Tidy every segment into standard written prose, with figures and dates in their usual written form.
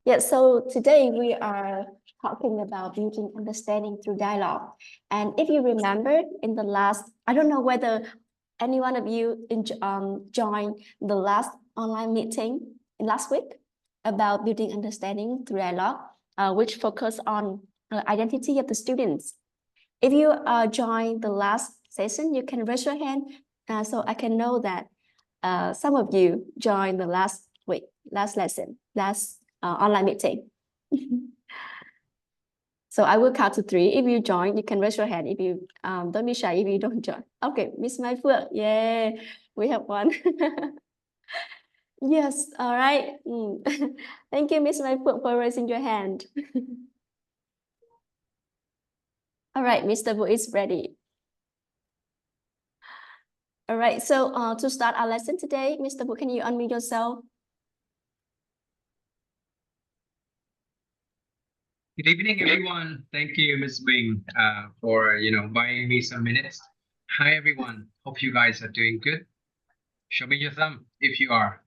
Yeah, so today we are talking about building understanding through dialogue. And if you remember in the last, I don't know whether any one of you joined the last online meeting in last week about building understanding through dialogue, which focus on identity of the students. If you joined the last session, you can raise your hand so I can know that some of you joined the last week, last lesson, last online meeting. So I will count to 3. If you join, you can raise your hand. If you don't be shy if you don't join. Okay, Miss Mai Phượng, yeah, we have one. Yes, all right. Thank you, Miss Mai Phượng, for raising your hand. All right, Mr. Wu is ready. All right, so to start our lesson today, Mr. Wu, can you unmute yourself? Good evening, everyone. Thank you, Ms. Bing, for buying me some minutes. Hi, everyone. Hope you guys are doing good. Show me your thumb if you are.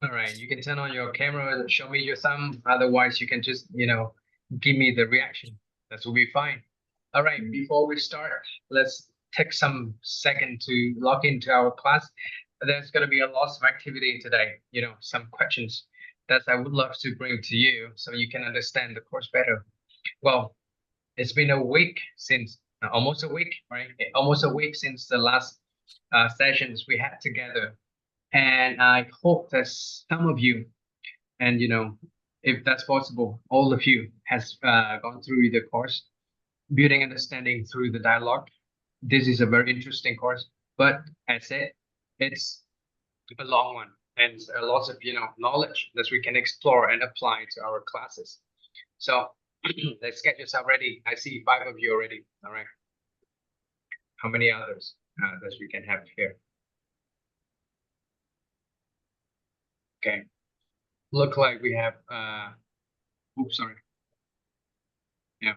All right, you can turn on your camera and show me your thumb. Otherwise, you can just give me the reaction. That will be fine. All right, before we start, let's take some second to log into our class. There's going to be a lot of activity today. Some questions that I would love to bring to you so you can understand the course better. Well, it's been a week since, almost a week, right? Almost a week since the last sessions we had together. And I hope that some of you, and if that's possible, all of you has gone through the course, Building Understanding Through the Dialogue. This is a very interesting course, but as I said, it's a long one and a lot of knowledge that we can explore and apply to our classes. So let's get yourself ready. I see 5 of you already. All right. How many others that we can have here? Okay. Look like we have oops, sorry. Yeah.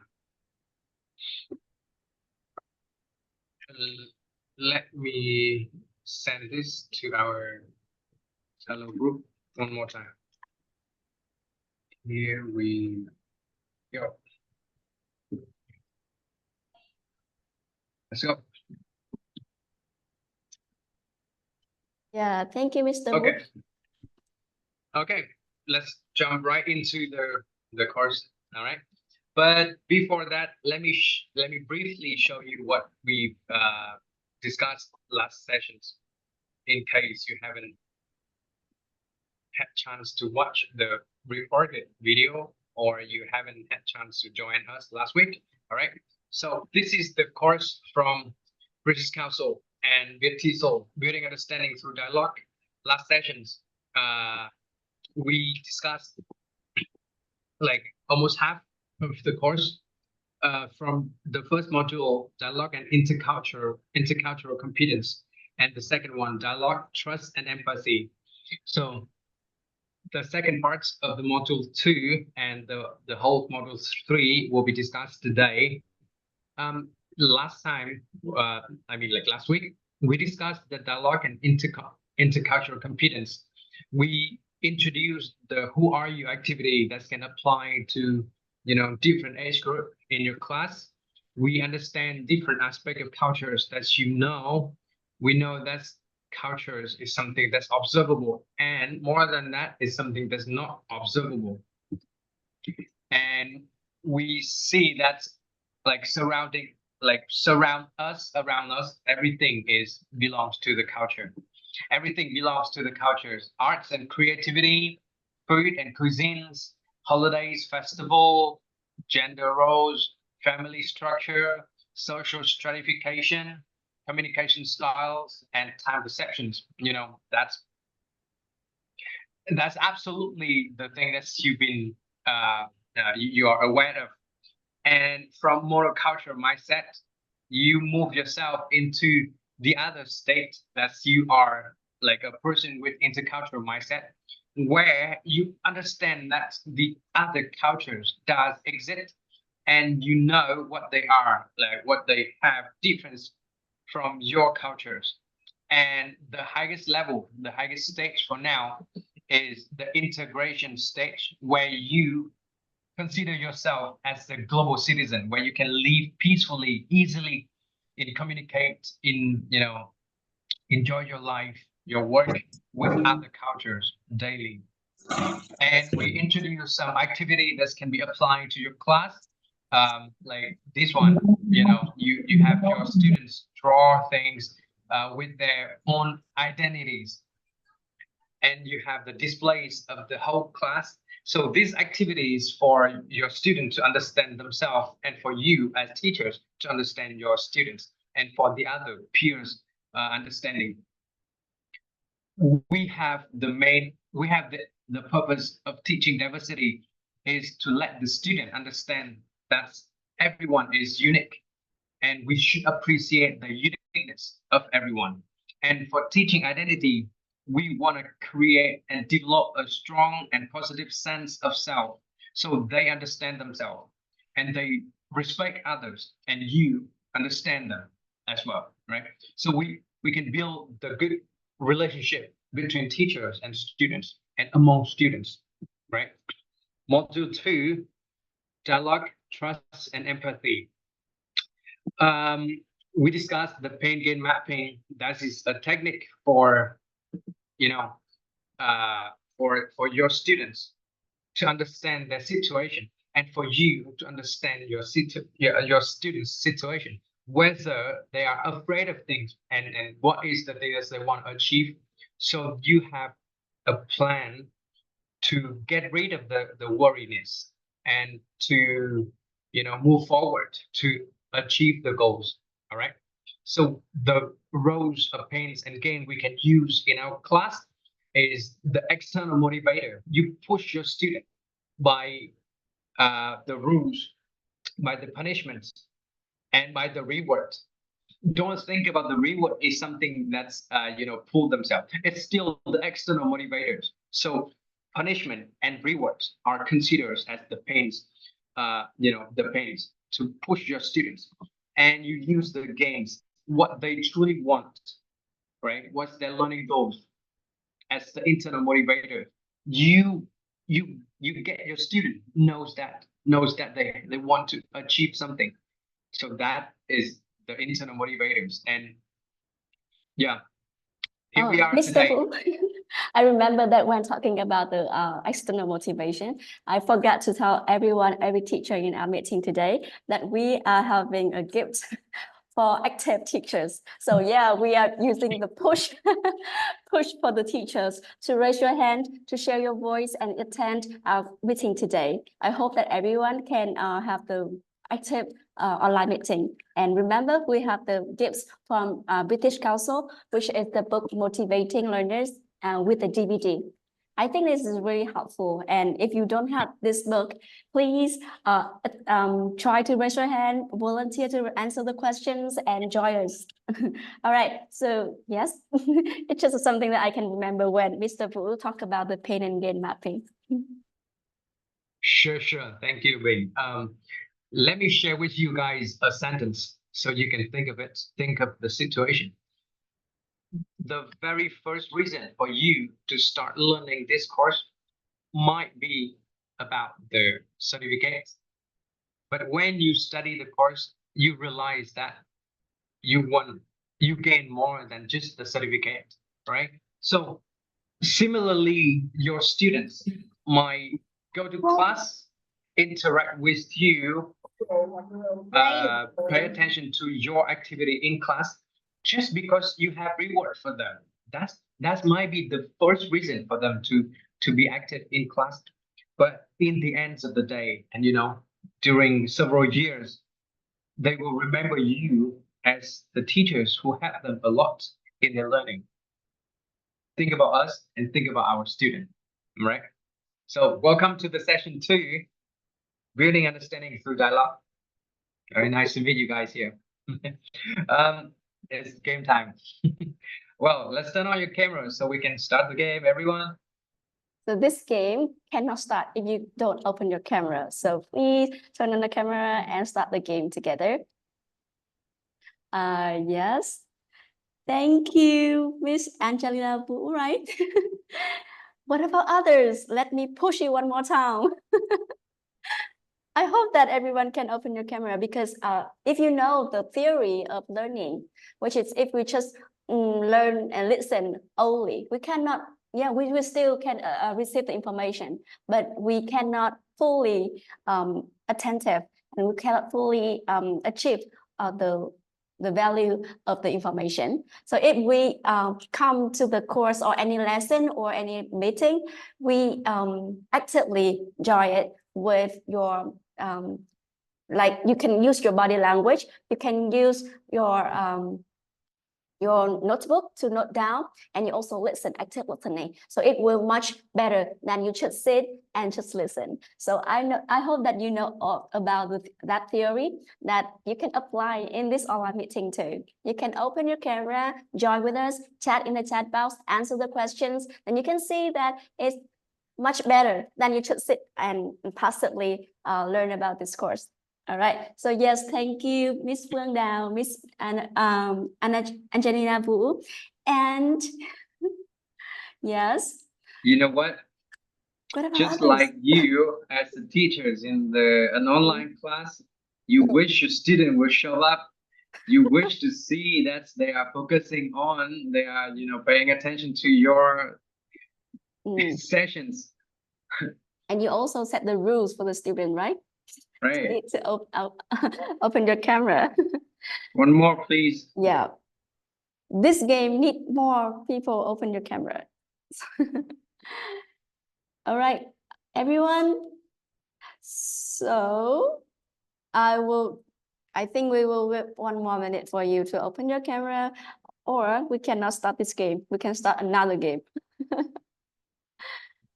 Let me send this to our fellow group one more time. Here we go. Let's go. Yeah, thank you, Mr. Okay. Wu. Okay, let's jump right into the course. All right. But before that, let me briefly show you what we discussed last sessions, in case you haven't had chance to watch the recorded video or you haven't had chance to join us last week. All right. So this is the course from British Council and VietTESOL, Building Understanding Through Dialogue. Last sessions, we discussed like almost half of the course from the first module, dialogue and intercultural competence, and the second one, dialogue, trust, and empathy. So the second parts of the module 2 and the whole module 3 will be discussed today. Last time, like last week, we discussed the dialogue and intercultural competence. We introduced the Who Are You activity that can apply to different age group in your class. We understand different aspects of cultures that we know that cultures is something that's observable, and more than that is something that's not observable. And we see that like around us, everything belongs to the culture. Everything belongs to the cultures. Arts and creativity, food and cuisines, holidays, festival, gender roles, family structure, social stratification, communication styles, and time perceptions. That's absolutely the thing that you've been you are aware of. And from monoculture mindset, you move yourself into the other state that you are like a person with intercultural mindset, where you understand that the other cultures does exist and you know what they are, like what they have difference from your cultures. And the highest level, the highest stage for now is the integration stage, where you consider yourself as a global citizen, where you can live peacefully, easily, in communicate, in enjoy your life, your work with other cultures daily. And we introduce some activity that can be applied to your class, like this one. You have your students draw things with their own identities, and you have the displays of the whole class. So these activities for your students to understand themselves, and for you as teachers to understand your students, and for the other peers understanding. We have the purpose of teaching diversity is to let the student understand that everyone is unique, and we should appreciate the uniqueness of everyone. And for teaching identity, we want to create and develop a strong and positive sense of self, so they understand themselves and they respect others, and you understand them as well, right? So we can build the good relationship between teachers and students, and among students, right? Module 2, dialogue, trust, and empathy. Um, we discussed the pain gain mapping. That is a technique for, you know, for your students to understand their situation, and for you to understand your students' situation, whether they are afraid of things, and what is the thing that they want to achieve. So you have a plan to get rid of the worriness, and to move forward to achieve the goals. All right. So the roles of pains and gain we can use in our class is the external motivator. You push your student by the rules, by the punishments, and by the reward. Don't think about the reward is something that's pull themselves. It's still the external motivators. So punishment and rewards are considered as the pains, the pains to push your students. And you use the gains, what they truly want, right? What's their learning goals, as the internal motivator. You get your student knows that they want to achieve something. So that is the internal motivators. And yeah, here we are Mr. today. Wu, I remember that when talking about the external motivation, I forgot to tell every teacher in our meeting today, that we are having a gift for active teachers. So yeah, we are using the push for the teachers to raise your hand, to share your voice, and attend our meeting today. I hope that everyone can have the active online meeting. And remember, we have the gifts from British Council, which is the book Motivating Learners with the DVD. I think this is very helpful. And if you don't have this book, please try to raise your hand, volunteer to answer the questions, and join us. All right. So yes, it's just something that I can remember when Mr. Wu talked about the pain and gain mapping. Sure. Thank you, Wayne. Let me share with you guys a sentence so you can think of it. Think of the situation. The very first reason for you to start learning this course might be about the certificate. But when you study the course, you realize that you gain more than just the certificate, right? So similarly, your students might go to class, interact with you, pay attention to your activity in class, just because you have reward for them. That might be the first reason for them to be active in class. But in the end of the day, and during several years, they will remember you as the teachers who helped them a lot in their learning. Think about us and think about our student, right? So welcome to the session 2, building understanding through dialogue. Very nice to meet you guys here. It's game time. Well, let's turn on your cameras so we can start the game, everyone. So this game cannot start if you don't open your camera. So please turn on the camera and start the game together. Yes. Thank you, Miss Angelina Wu, right? What about others? Let me push you one more time. I hope that everyone can open your camera because if you know the theory of learning, which is if we just learn and listen only, we cannot, we still can receive the information, but we cannot fully attentive and we cannot fully achieve the value of the information. So if we come to the course or any lesson or any meeting, we actively join it with your like you can use your body language, you can use your notebook to note down, and you also listen, active listening. So it will much better than you just sit and just listen. So I hope that you know all about that theory that you can apply in this online meeting too. You can open your camera, join with us, chat in the chat box, answer the questions, and you can see that it's much better than you should sit and passively learn about this course. All right. So yes, thank you, Miss Phương Đào, Miss Angelina Vũ, and yes. You know what? What about Just others? like you, as the teachers in an online class, you wish your student will show up. You wish to see that they are focusing on, they are, paying attention to your sessions. And you also set the rules for the student, right? Right. You need to open your camera. One more, please. Yeah. This game need more people open your camera. All right, everyone. So I think we will wait 1 more minute for you to open your camera, or we cannot start this game. We can start another game.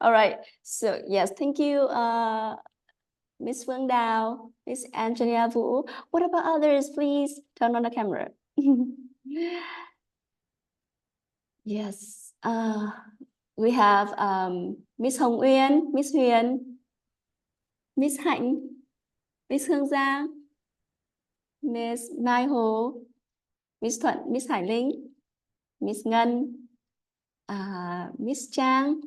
All right. So yes, thank you, Miss Phương Đào, Miss Angelina Vũ. What about others? Please turn on the camera. Yes. We have Miss Hồng Uyên, Miss Huyền, Miss Hạnh, Miss Hương Giang, Miss Mai Hồ, Miss Thuận, Miss Hải Linh, Miss Ngân, Miss Trang,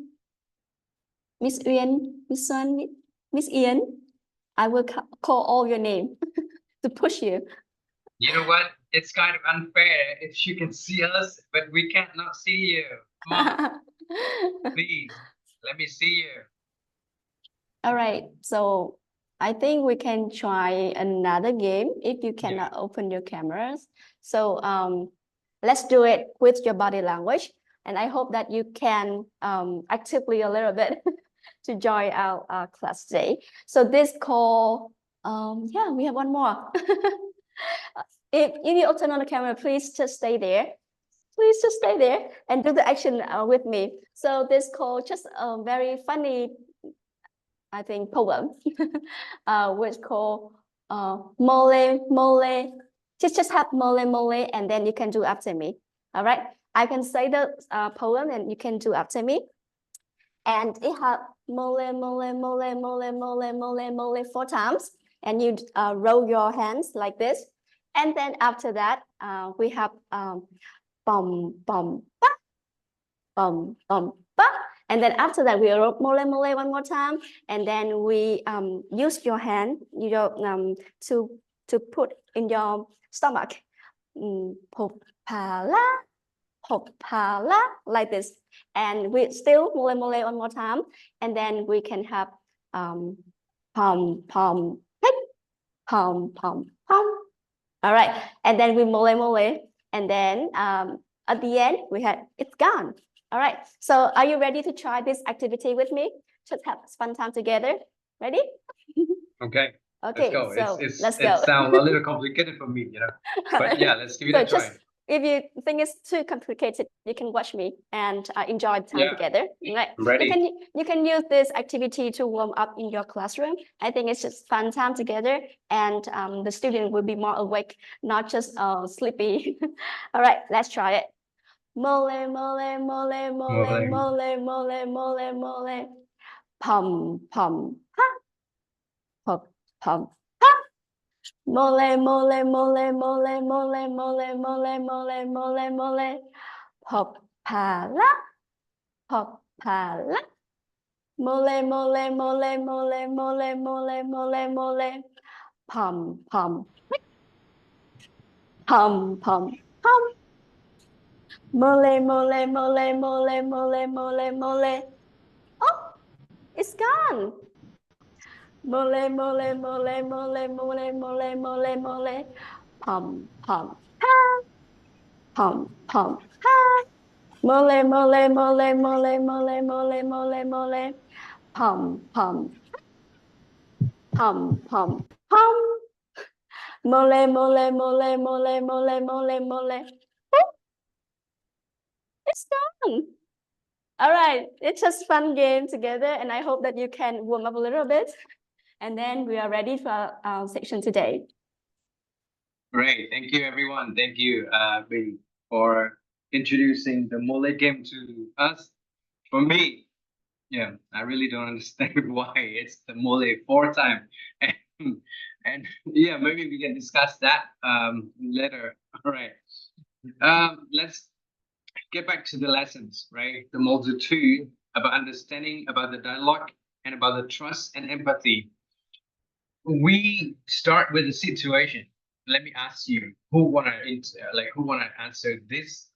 Miss Uyên, Miss Xuân, Miss Yến. I will call all your name to push you. You know what? It's kind of unfair if you can see us, but we cannot see you. Come on. Please, let me see you. All right. So I think we can try another game if you cannot open your cameras. So let's do it with your body language. And I hope that you can actively a little bit to join our class today. So this call, we have one more. If you turn on the camera, please just stay there. Please just stay there and do the action with me. So this call just a very funny, I think, poem, which called mole, mole. Just have mole, mole, and then you can do after me. All right. I can say the poem and you can do after me. And it has mole, mole, mole, mole, mole, mole, mole 4 times. And you roll your hands like this. And then after that, we have bum, bum, ba, bum, bum, ba. And then after that, we roll mole, mole 1 more time. And then we use your hand to put in your stomach. Popala, popala, like this. And we still mole, mole 1 more time. And then we can have pom, pom, pick, pom, pom, pom. All right. And then we mole, mole. And then at the end, we had it's gone. All right. So are you ready to try this activity with me? Just have fun time together. Ready? Okay. Okay. Let's go. So let's go. It sounds a little complicated for me, But yeah, let's give it a try. If you think it's too complicated, you can watch me and enjoy time together. Right. Ready. You can use this activity to warm up in your classroom. I think it's just fun time together, and the student will be more awake, not just sleepy. All right, let's try it. Mole, mole, mole, mole, mole, mole, mole, mole. Pum, pum, ha. Pum, pum. Mole, mole, mole, mole, mole, mole, mole, mole, mole, mole. Pop, pala. Pop, pala. Mole, mole, mole, mole, mole, mole, mole, mole. Pum, pum. Pum, pum, pum. Mole, mole, mole, mole, mole, mole, mole. Oh, it's gone. Mole, mole, mole, mole, mole, mole, mole, mole. Pum, pum, pum. Pum, pum, pum. Mole, mole, mole, mole, mole, mole, mole, mole. Pum, pum, pum, pum, pum. Mole, mole, mole, mole, mole, mole, mole. It's done. All right, it's just fun game together, and I hope that you can warm up a little bit. And then we are ready for our section today. Great. Thank you, everyone. Thank you, Bing, for introducing the mole game to us. For me, yeah, I really don't understand why it's the mole 4 time. And yeah, maybe we can discuss that later. All right. Let's get back to the lessons, right? The module 2 about understanding, about the dialogue, and about the trust and empathy. We start with the situation. Let me ask you, who wanna answer this?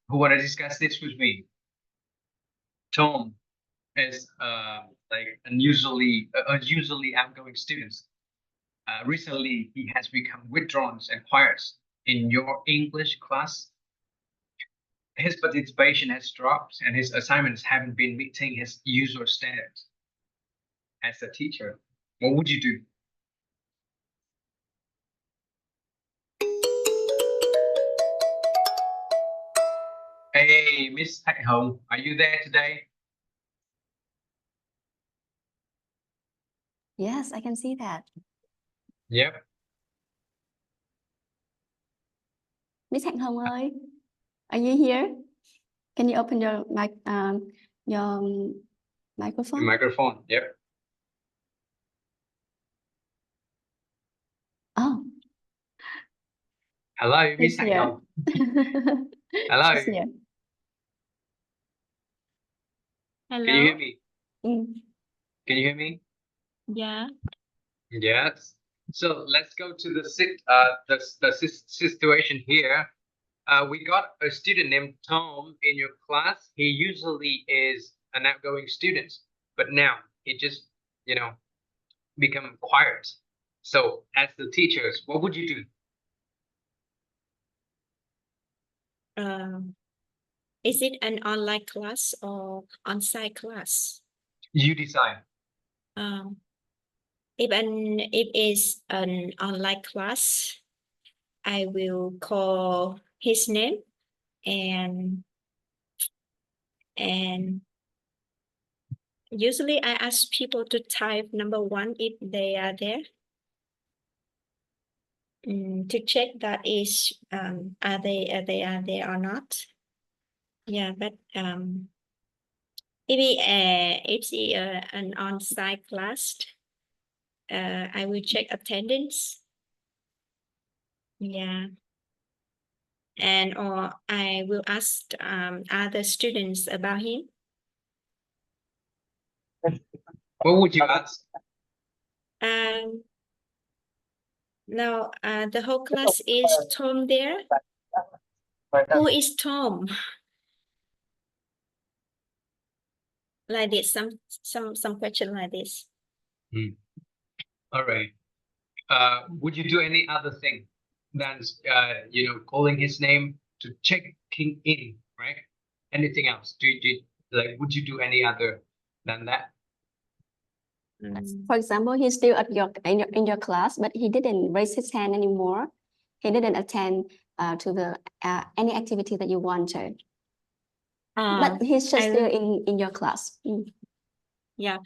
Who wanna discuss this with me? Tom is like unusually outgoing student. Recently, he has become withdrawn and quiet in your English class. His participation has dropped, and his assignments haven't been meeting his usual standards. As a teacher, what would you do? Hey, Miss Thanh Hồng, are you there today? Yes, I can see that. Yep. Miss Hạnh Hồng ơi, are you here? Can you open your microphone? Microphone. Yep. Oh, Hello, Miss he's Thanh here. Hồng. Hello. She's here. Can you hear Hello. me? Mm. Can you hear me? Yeah. Yes. So let's go to the situation here. We got a student named Tom in your class. He usually is an outgoing student, but now he just, become quiet. So as the teachers, what would you do? Is it an online class or on-site class? You decide. If it's an online class, I will call his name and usually I ask people to type number 1 if they are there. To check that is are they there or not. Yeah, but if it's an on-site class, I will check attendance. Yeah. And or I will ask other students about him. What would you ask? Now the whole class is Tom there. Who is Tom? Like this, some question like this. All right. Would you do any other thing than calling his name to checking in, right? Anything else? Would you do any other than that? For example, he's still at in your class, but he didn't raise his hand anymore. He didn't attend to the any activity that you wanted. But he's just still in your class. Yeah.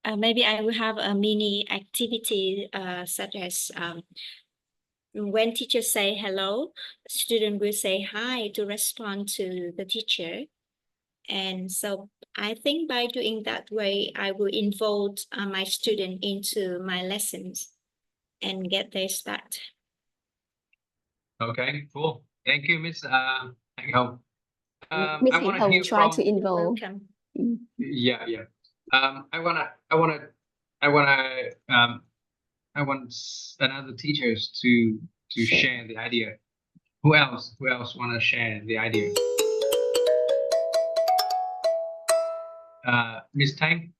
Maybe I will have a mini activity such as when teachers say hello, student will say hi to respond to the teacher. And so I think by doing that way, I will involve my student into my lessons and get their start. Okay, cool. Thank you, Miss Thanh Hồng. Miss I Hạnh want to Hồng hear try from. to involve. Welcome. Yeah. I want another teachers to Sure. share the idea. Who else want to share the idea? Miss Tang.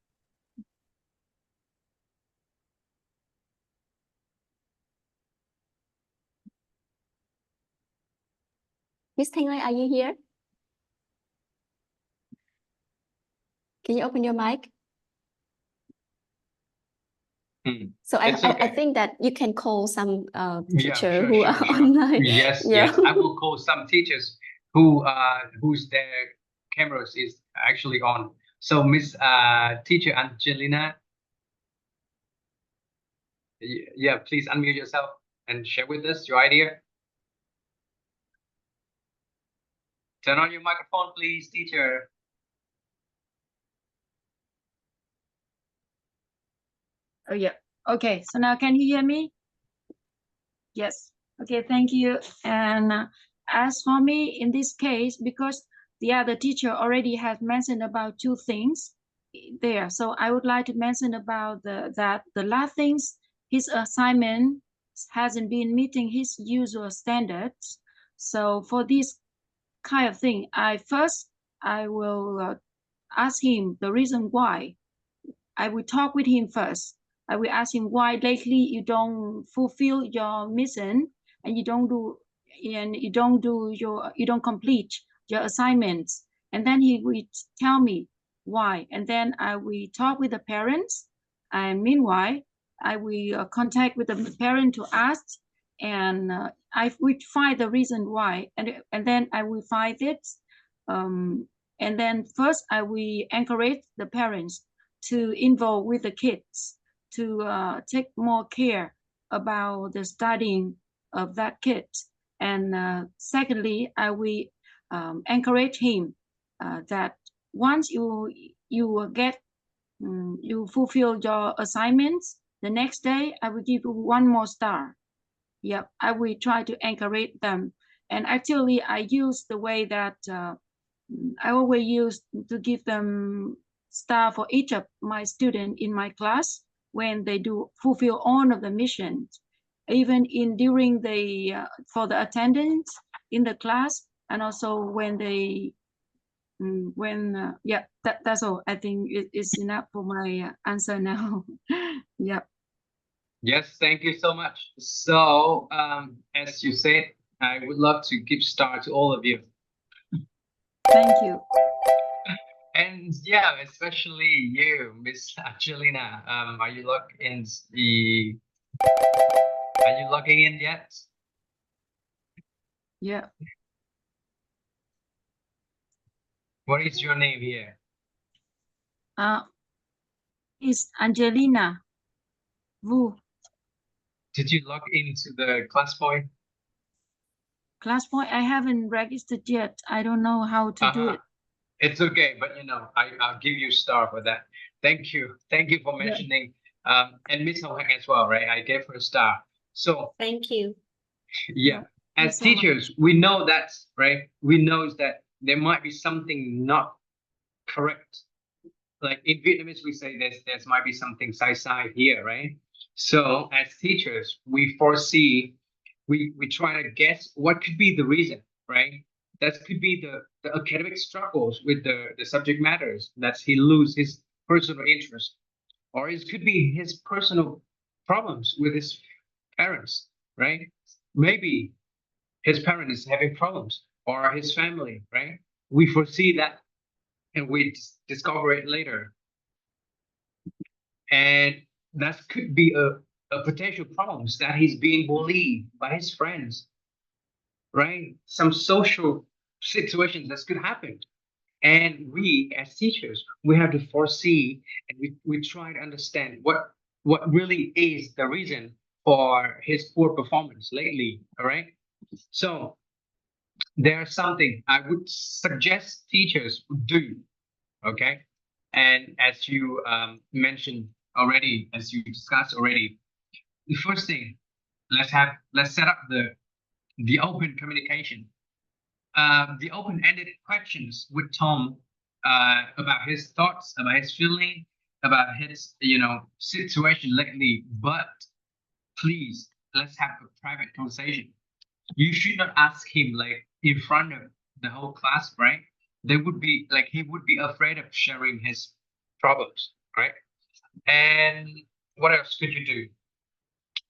Miss Thanh, are you here? Can you open your mic? So It's I okay. think that you can call some Yeah, teacher sure, who sure, are sure. online. Yes, Yeah. yes. I will call some teachers whose their cameras is actually on. So Miss Teacher Angelina, yeah, please unmute yourself and share with us your idea. Turn on your microphone, please, teacher. Oh, yeah. Okay, so now can you hear me? Yes. Okay, thank you. And as for me, in this case, because the other teacher already has mentioned about two things there, so I would like to mention about the last things, his assignment hasn't been meeting his usual standards. So for this kind of thing, I will ask him the reason why. I will talk with him first. I will ask him why lately you don't fulfill your mission and you don't complete your assignments. And then he will tell me why. And then I will talk with the parents. And meanwhile, I will contact with the parent to ask, and I will find the reason why. And then I will find it. And then first I will encourage the parents to involve with the kids, to take more care about the studying of that kid. And secondly, I will encourage him that once you get you fulfill your assignments, the next day I will give you one more star. Yep, I will try to encourage them. And actually, I use the way that I always use to give them star for each of my students in my class when they do fulfill all of the missions, even in during the for the attendance in the class, and also when they yeah, that's all. I think it's enough for my answer now. Yeah. Yes, thank you so much. So, as you said, I would love to give star to all of you. Thank you. And yeah, especially you, Miss Angelina. Are you logging in yet? Yeah. What is your name here? Is Angelina Vu. Did you log into the class point? Class point, I haven't registered yet. I don't know how to do it. It's okay, but I'll give you a star for that. Thank you for mentioning. And Miss Hong as well, right? I gave her a star. So Thank you. yeah, as so much. teachers, we know that, right? We know that there might be something not correct. Like in Vietnamese, we say there's might be something side here, right? So as teachers, we foresee, we try to guess what could be the reason, right? That could be the academic struggles with the subject matters, that he lose his personal interest, or it could be his personal problems with his parents, right? Maybe his parent is having problems, or his family, right? We foresee that, and we discover it later, and that could be a potential problems, that he's being bullied by his friends, right? Some social situations that could happen. And we as teachers, we have to foresee, and we try to understand what really is the reason for his poor performance lately. All right. So there's something I would suggest teachers would do. Okay. And as you mentioned already, as you discussed already, the first thing, let's set up the open communication, the open-ended questions with Tom about his thoughts, about his feeling, about his, situation lately, but please, let's have a private conversation. You should not ask him like in front of the whole class, right? They would be like, he would be afraid of sharing his problems, right? And what else could you do?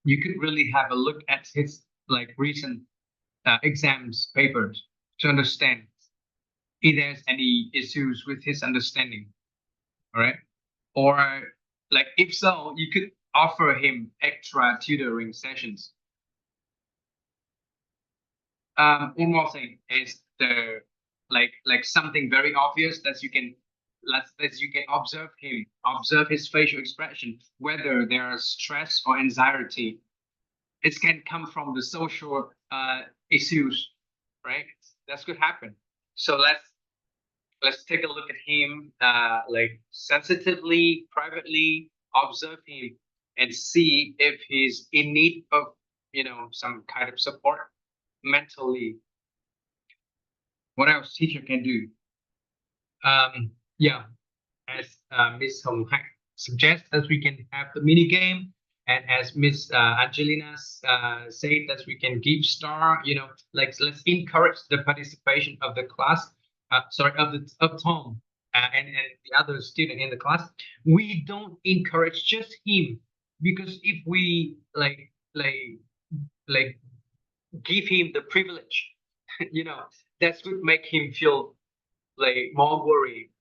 You could really have a look at his like recent exams papers to understand if there's any issues with his understanding, all right? Or like if so, you could offer him extra tutoring sessions. One more thing is the like something very obvious that you can observe his facial expression, whether there's stress or anxiety. It can come from the social issues, right? That could happen. So let's take a look at him, like sensitively, privately, observe him, and see if he's in need of, some kind of support mentally. What else teacher can do? Yeah, as Miss Hồng Hạnh suggests, that we can have the mini game, and as Miss Angelina said, that we can give star. Like let's encourage the participation of the class. Of Tom and the other student in the class. We don't encourage just him, because if we like give him the privilege, that would make him feel like more worried.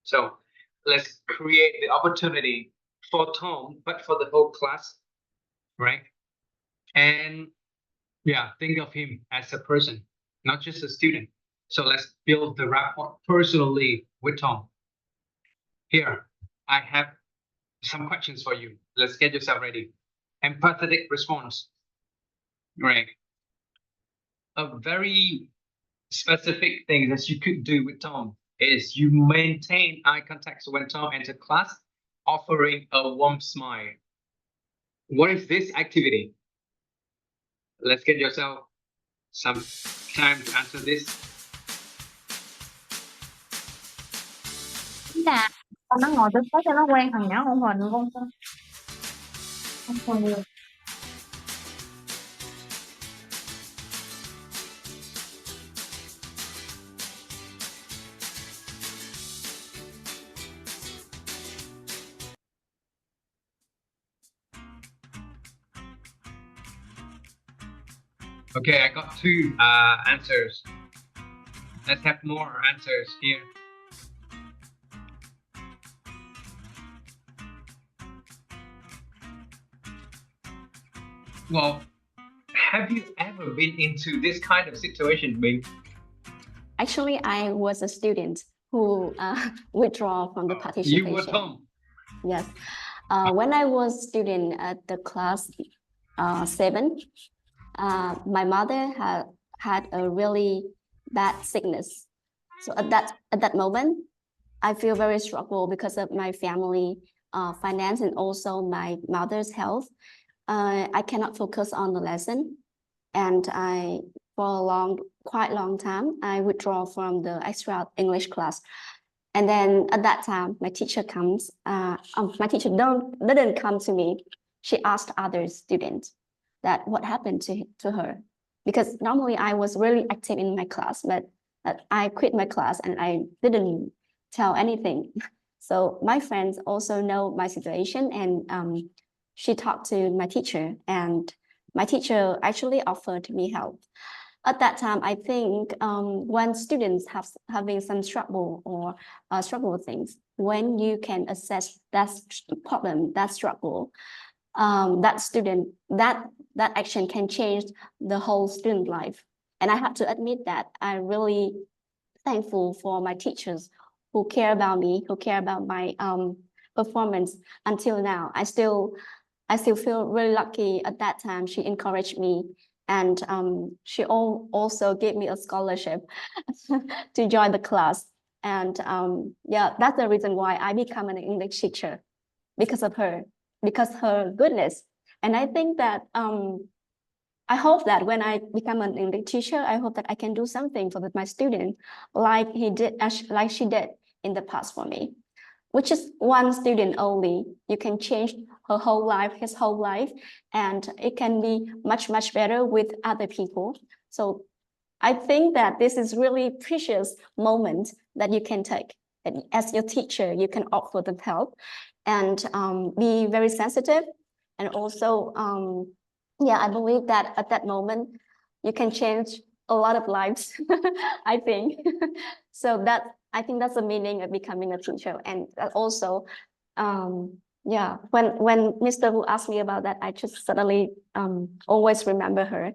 So let's create the opportunity for Tom, but for the whole class, right? And yeah, think of him as a person, not just a student. So let's build the rapport personally with Tom. Here, I have some questions for you. Let's get yourself ready. Empathetic response, right? A very specific thing that you could do with Tom is you maintain eye contact when Tom enters class, offering a warm smile. What is this activity? Let's get yourself some time to answer this. Là con nó ngồi tôi có cho nó quen thằng nhỏ con Huỳnh con Huỳnh được. Okay, I got two answers. Let's have more answers here. Well, have you ever been into this kind of situation, Bing? Actually, I was a student who withdraw from the participation. You were Tom. Yes. When I was student at the class 7, my mother had a really bad sickness. So at that moment, I feel very struggle because of my family finance and also my mother's health. I cannot focus on the lesson, and for quite long time, I withdraw from the extra English class. And then at that time, my teacher comes. My teacher didn't come to me. She asked other students that what happened to her, because normally I was really active in my class, but I quit my class and I didn't tell anything. So my friends also know my situation, and she talked to my teacher, and my teacher actually offered me help. At that time, I think when students having some struggle or struggle with things, when you can assess that problem, that struggle, that action can change the whole student life. And I have to admit that I'm really thankful for my teachers who care about me, who care about my performance until now. I still feel really lucky. At that time, she encouraged me, and she also gave me a scholarship to join the class. And yeah, that's the reason why I become an English teacher, because of her, because her goodness. And I think that I hope that when I become an English teacher, I hope that I can do something for my student, like she did in the past for me. which is one student only, you can change her whole life, his whole life, and it can be much, much better with other people. So I think that this is really precious moment that you can take. And as your teacher, you can offer them help and be very sensitive. And also, yeah, I believe that at that moment, you can change a lot of lives, I think. So I think that's the meaning of becoming a teacher. And also, yeah, when Mr. Wu asked me about that, I just suddenly always remember her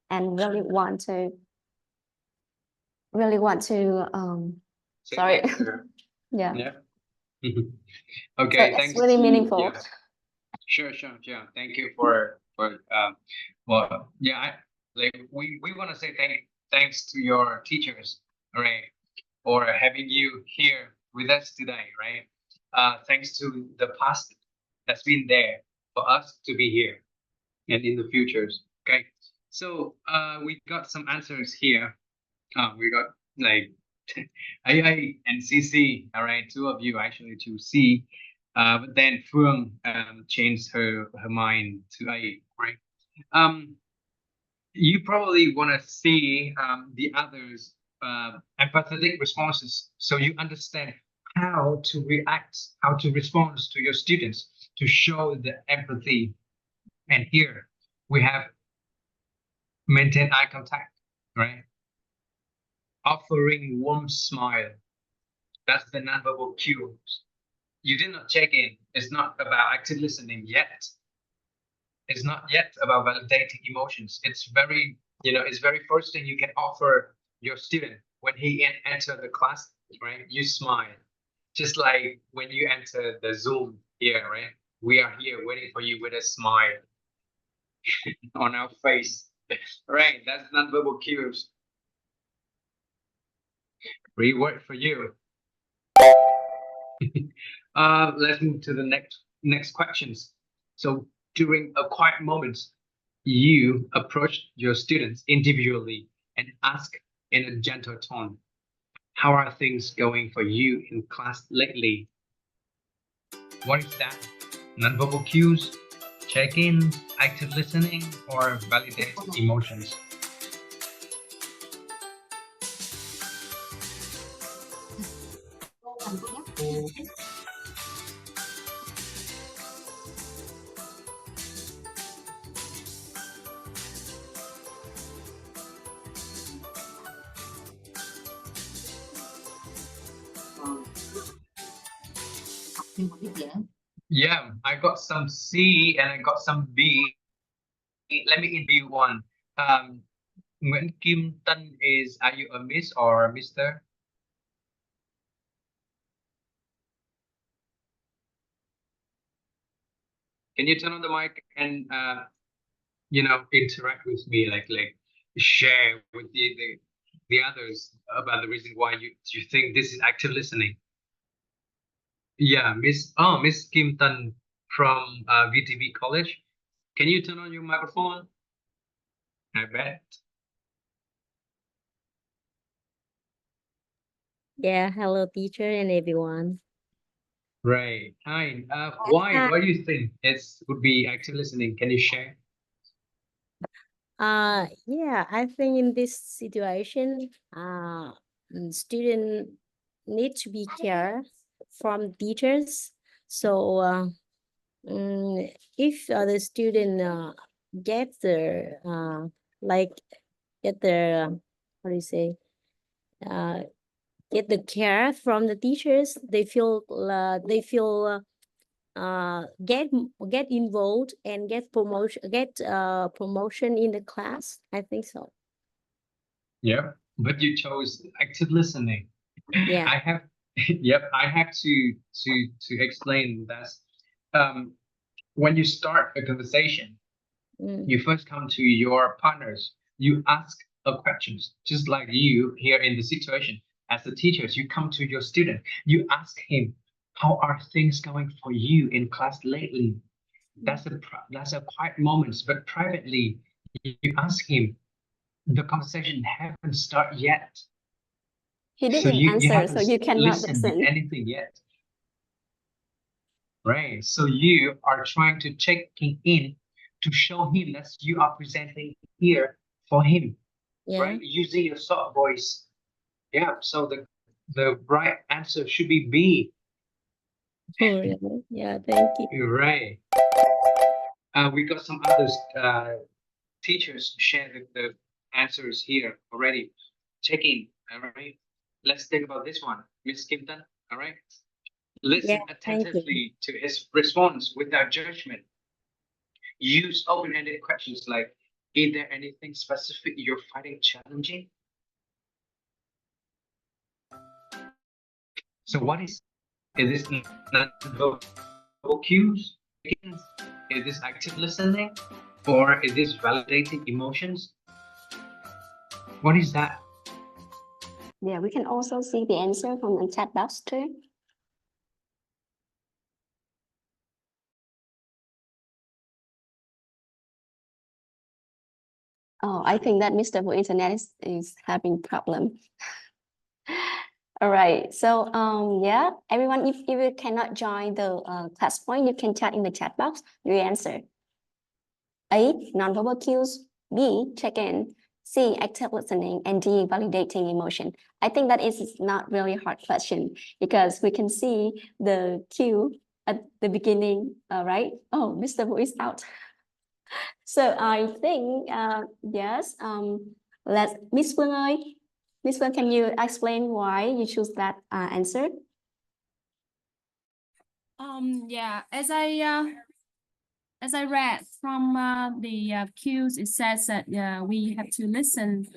and really want to Say sorry. thanks to her. Yeah. Yeah. So Okay, it's thanks really to meaningful. yeah. Sure. Thank you for well, yeah, we want to say thanks to your teachers, right, for having you here with us today, right? Thanks to the past that's been there for us to be here and in the futures. Okay, so we got some answers here. We got like AI and CC, all right, two of you actually to C. But then Phương changed her mind to A, right? You probably want to see the others' empathetic responses, so you understand how to react, how to respond to your students to show the empathy. And here we have maintain eye contact, right? Offering warm smile. That's the nonverbal cues. You did not check in. It's not about active listening yet. It's not yet about validating emotions. It's very, it's very first thing you can offer your student when he enter the class, right? You smile. Just like when you enter the Zoom here, right? We are here waiting for you with a smile on our face. Right, that's nonverbal cues. Reward for you. Let's move to the next questions. So during a quiet moment, you approach your students individually and ask in a gentle tone, how are things going for you in class lately? What is that? Nonverbal cues, check-in, active listening, or validate emotions? Yeah, I got some C and I got some B. Let me interview one. Nguyễn Kim Tân is, are you a Miss or a Mister? Can you turn on the mic and interact with me, like share with the others about the reason why you think this is active listening? Yeah, Miss Kim Tan from VTB College. Can you turn on your microphone? I bet. Yeah, hello teacher and everyone. Right. Hi. Why do you think it would be active listening? Can you share? Yeah, I think in this situation, student need to be care from teachers. So if the student get the get the how do you say get the care from the teachers, they feel get involved and get promotion in the class. I think so. Yeah, but you chose active listening. Yeah. I have I have to explain that when you start a conversation, you first come to your partners, you ask a questions, just like you here in the situation. As the teachers, you come to your student, you ask him, how are things going for you in class lately? That's a quiet moment, but privately, you ask him, the conversation haven't started yet. He So didn't you answer, haven't so you cannot listened listen. anything yet. right? So you are trying to check in to show him that you are presenting here for him, Yeah. right? Using your soft voice. Yeah. So the right answer should be B. Oh, really? Yeah, thank you. You're right. We got some others. Teachers share the answers here already. Check in. All right. Let's think about this one, Miss Kimpton. All right. Yeah, Listen thank you. attentively to his response without judgment. Use open-ended questions like, is there anything specific you're finding challenging? So what is this non-verbal cues? Is this active listening? Or is this validating emotions? What is that? Yeah, we can also see the answer from the chat box too. Oh, I think that Mr. Wu internet is having problem. All right, so yeah, everyone, if you cannot join the class point, you can chat in the chat box your answer. A, nonverbal cues. B, check-in. C, active listening. And D, validating emotion. I think that is not really a hard question because we can see the cue at the beginning, right? Oh, Mr. Wu is out. So I think, yes, let's, Miss Phương ơi, Miss Phương, can you explain why you choose that answer? Yeah, as I read from the cues, it says that we have to listen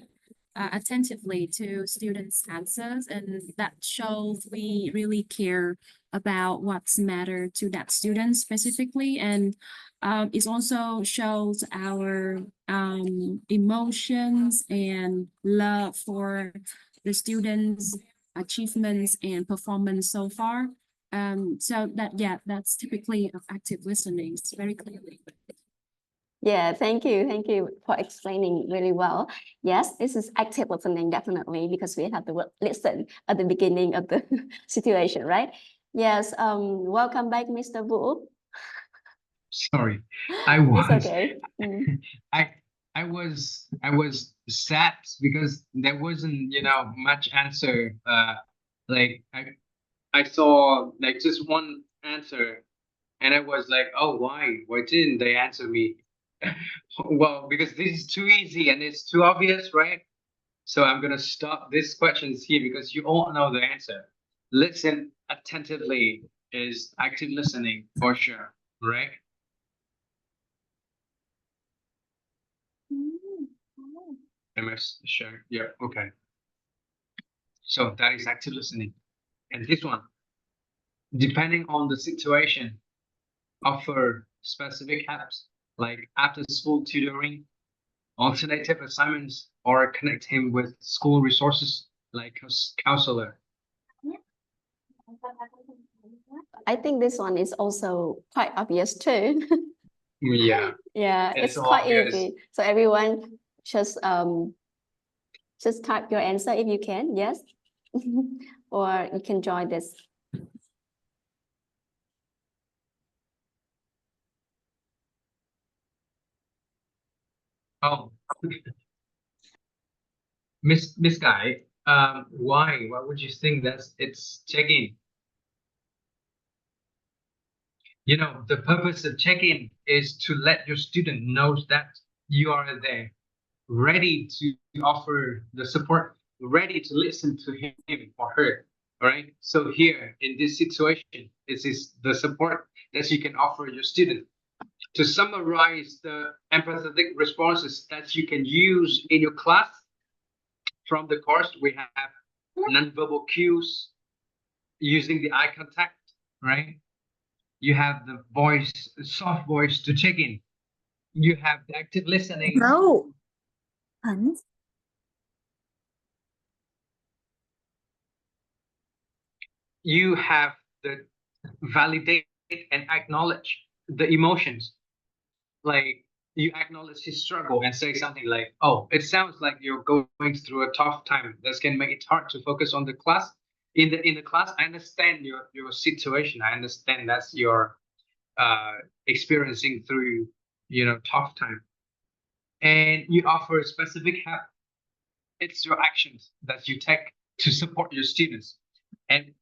attentively to students' answers, and that shows we really care about what's matter to that student specifically, and it also shows our emotions and love for the students' achievements and performance so far. So that's typically of active listening very clearly. Yeah, thank you. Thank you for explaining really well. Yes, this is active listening, definitely, because we have the word listen at the beginning of the situation, right? Yes, welcome back, Mr. Wu. Sorry, I It's was okay. I I was sad because there wasn't, much answer. Like I saw like just one answer, and I was like, oh, why? Why didn't they answer me? Well, because this is too easy and it's too obvious, right? So I'm gonna stop these questions here because you all know the answer. Listen attentively is active listening for sure, right? Am I sure? Yeah, okay. So that is active listening. And this one, depending on the situation, offer specific apps like after school tutoring, alternative assignments, or connect him with school resources like counselor. I think this one is also quite obvious too. Yeah, Yeah, it's it's quite obvious. easy. So everyone just type your answer if you can, yes. Or you can join this. Oh, Miss Guy, why? Why would you think that it's check-in? The purpose of check-in is to let your student know that you are there, ready to offer the support, ready to listen to him or her. All right. So here in this situation, this is the support that you can offer your student. To summarize the empathetic responses that you can use in your class from the course, we have nonverbal cues, using the eye contact, right? You have the voice, soft voice to check in. You have the active listening. No. Hẳn. You have the validate and acknowledge the emotions. Like you acknowledge his struggle and say something like, oh, it sounds like you're going through a tough time. This can make it hard to focus on the class. in the class, I understand your situation. I understand that's your experiencing through, tough time, and you offer specific help. It's your actions that you take to support your students. And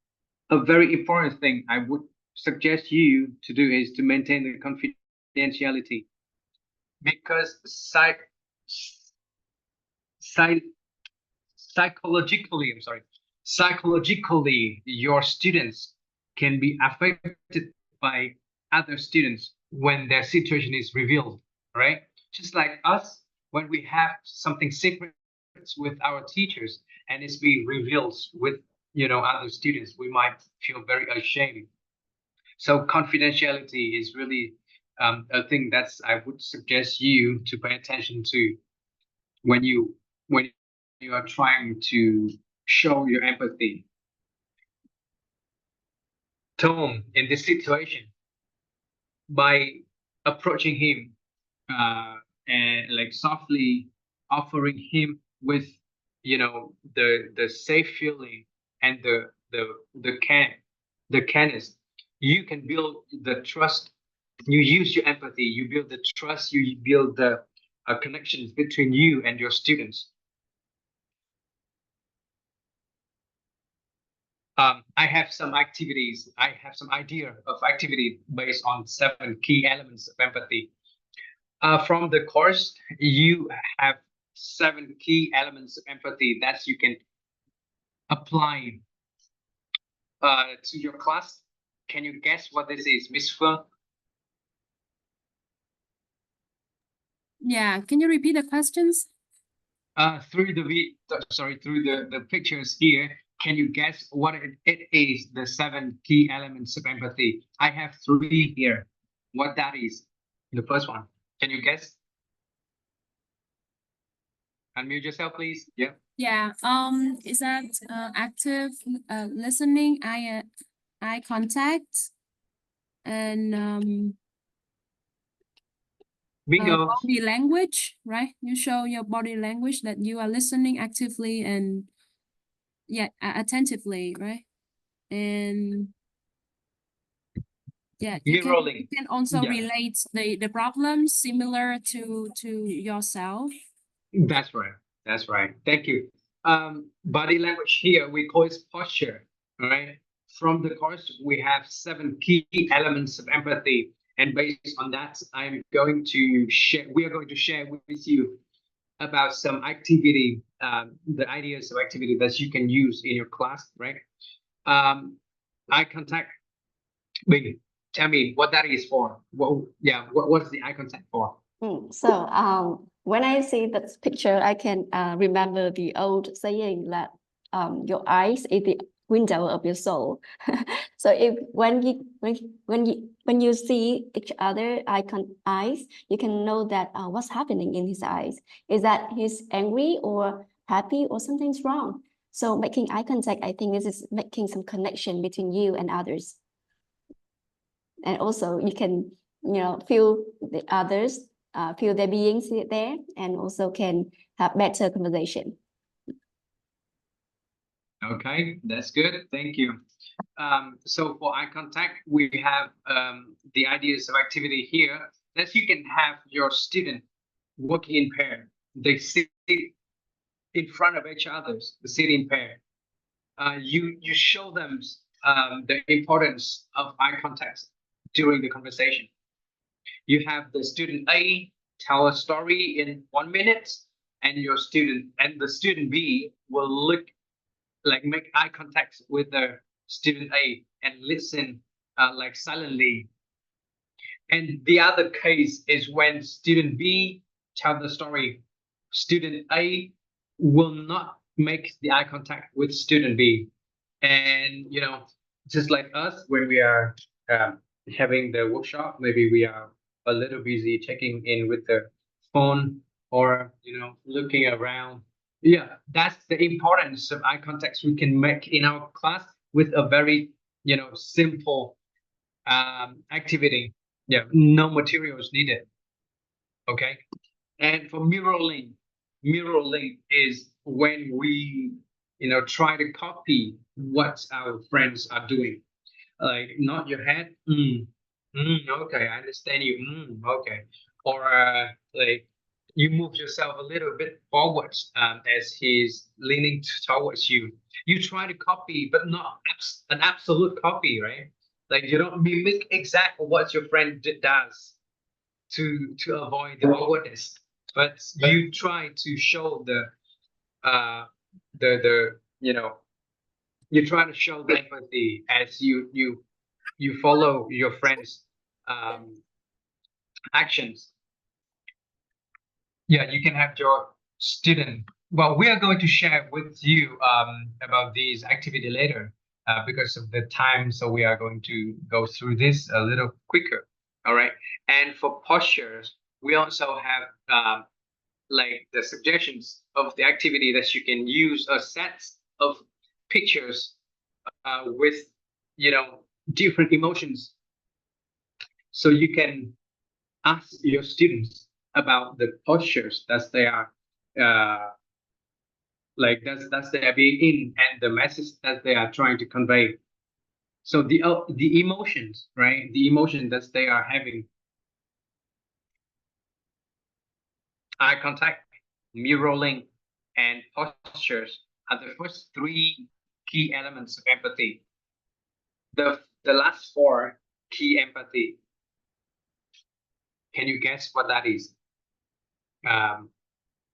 a very important thing I would suggest you to do is to maintain the confidentiality, because psychologically, your students can be affected by other students when their situation is revealed, right? Just like us, when we have something secret with our teachers and it's being revealed with, other students, we might feel very ashamed. So confidentiality is really a thing that's I would suggest you to pay attention to when you are trying to show your empathy. Tom, in this situation, by approaching him and like softly offering him with, the safe feeling and the kindness, you can build the trust. You use your empathy, you build the trust, you build the connections between you and your students. I have some activities. I have some idea of activity based on 7 key elements of empathy. From the course, you have 7 key elements of empathy that you can apply to your class. Can you guess what this is, Miss Phương? Yeah, can you repeat the questions? Through the pictures here, can you guess what it is, the 7 key elements of empathy? I have 3 here. What that is? The first one. Can you guess? Unmute yourself, please. Yeah. Yeah, is that active listening, eye contact, and Bingo. body language, right? You show your body language that you are listening actively and attentively, right? And yeah, you can also relate the problems similar to yourself. That's right. That's right. Thank you. Body language here, we call it posture. All right. From the course, we have 7 key elements of empathy. And based on that, we are going to share with you about some activity, the ideas of activity that you can use in your class, right? Eye contact. Bình, tell me what that is for. What's the eye contact for? So when I see this picture, I can remember the old saying that your eyes is the window of your soul. So if when you see each other eyes, you can know that what's happening in his eyes. Is that he's angry or happy or something's wrong? So making eye contact, I think this is making some connection between you and others. And also you can, feel the others, feel their beings there, and also can have better conversation. Okay, that's good. Thank you. So for eye contact, we have the ideas of activity here that you can have your student working in pair. They sit in front of each other, they sit in pair. You show them the importance of eye contact during the conversation. You have the student A tell a story in 1 minute, and the student B will make eye contact with the student A and listen silently. And the other case is when student B tell the story, student A will not make the eye contact with student B. And just like us, when we are having the workshop, maybe we are a little busy checking in with the phone or looking around. Yeah, that's the importance of eye contacts we can make in our class with a very simple activity. Yeah, no materials needed. Okay. And for mirroring is when we try to copy what our friends are doing. Like nod your head. Okay, I understand you. Okay. Or like you move yourself a little bit forwards as he's leaning towards you. You try to copy, but not an absolute copy, right? Like you don't mimic exactly what your friend does to avoid the awkwardness, but you try to show uh the you try to show the empathy as you follow your friends actions. Yeah, you can have your student. Well, we are going to share with you about these activity later because of the time, so we are going to go through this a little quicker. All right. And for postures, we also have like the suggestions of the activity that you can use a set of pictures with different emotions, so you can ask your students about the postures that they are that's they are being in, and the message that they are trying to convey. So the emotions, right? The emotion that they are having. Eye contact, mirroring, and postures are the first three key elements of empathy. The last four key empathy. Can you guess what that is?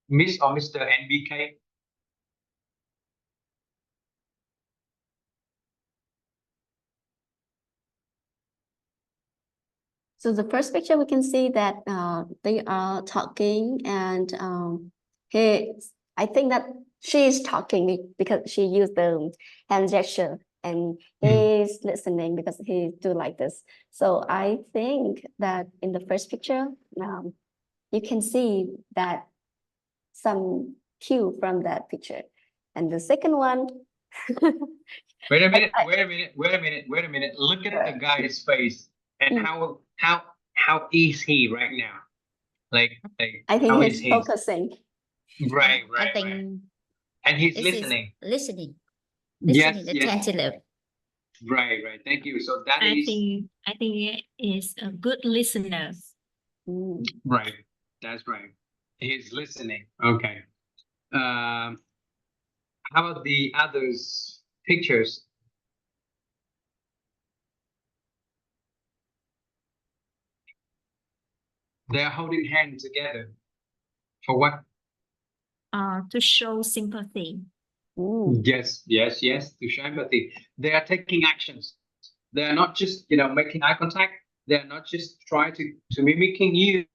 Miss or Mr. NBK? So the first picture, we can see that they are talking, and I think that she is talking because she used the hand gesture, and he's listening because he do like this. So I think that in the first picture, you can see that some cue from that picture. And the second one, Wait a minute, wait a minute, wait a minute, wait a minute. Look at the guy's face and how is he right now? Like I think how he's is he? focusing. Right, I right, think right. And he's this is listening. listening Yes, yes. attentively. Right, right. Thank you. So that I is think it is a good listener. right. That's right. He's listening. Okay. How about the others pictures? They're holding hands together. For what? To show sympathy. Yes, yes, yes. To show empathy. They are taking actions. They are not just making eye contact. They are not just trying to mimicking you.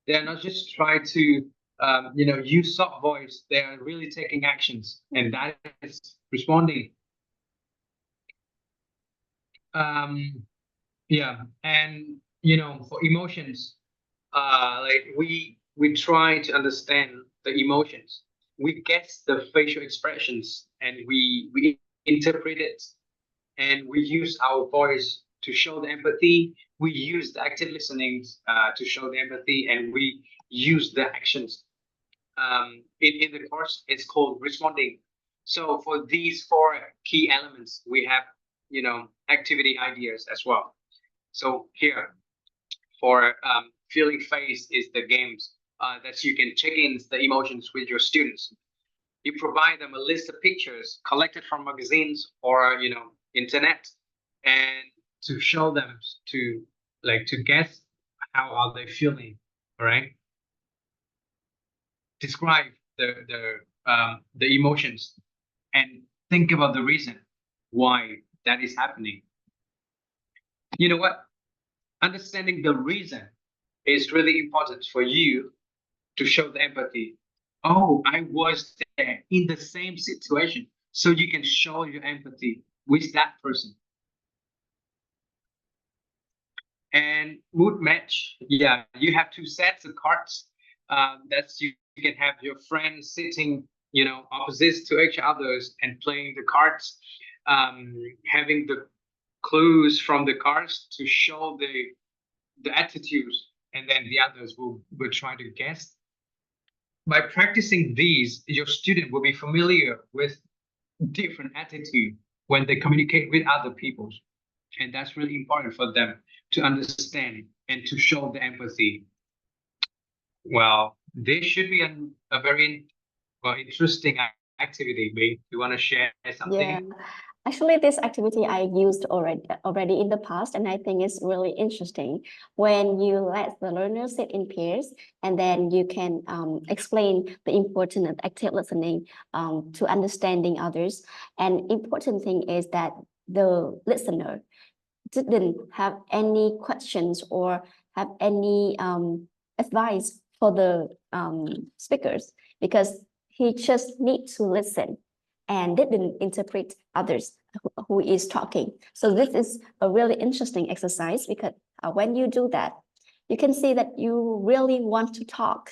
They are not just trying to use soft voice. They are really taking actions, and that is responding. Yeah, and for emotions, like we try to understand the emotions. We guess the facial expressions, and we interpret it, and we use our voice to show the empathy. We use the active listening to show the empathy, and we use the actions. In the course, it's called responding. So for these four key elements, we have activity ideas as well. So here, for feeling face is the games that you can check in the emotions with your students. You provide them a list of pictures collected from magazines or internet, and to show them to guess how are they feeling. All right. Describe the emotions and think about the reason why that is happening. You know what? Understanding the reason is really important for you to show the empathy. Oh, I was there in the same situation. So you can show your empathy with that person. And mood match. Yeah, you have two sets of cards. That's you can have your friends sitting, opposite to each others and playing the cards, having the clues from the cards to show the attitudes, and then the others will try to guess by practicing these, your student will be familiar with different attitude when they communicate with other people. And that's really important for them to understand and to show the empathy. Well, this should be a very interesting activity. Maybe you want to share something? Yeah, actually, this activity I used already in the past, and I think it's really interesting when you let the learners sit in pairs, and then you can explain the importance of active listening to understanding others. And important thing is that the listener didn't have any questions or have any advice for the speakers, because he just needs to listen and didn't interpret others who is talking. So this is a really interesting exercise, because when you do that, you can see that you really want to talk.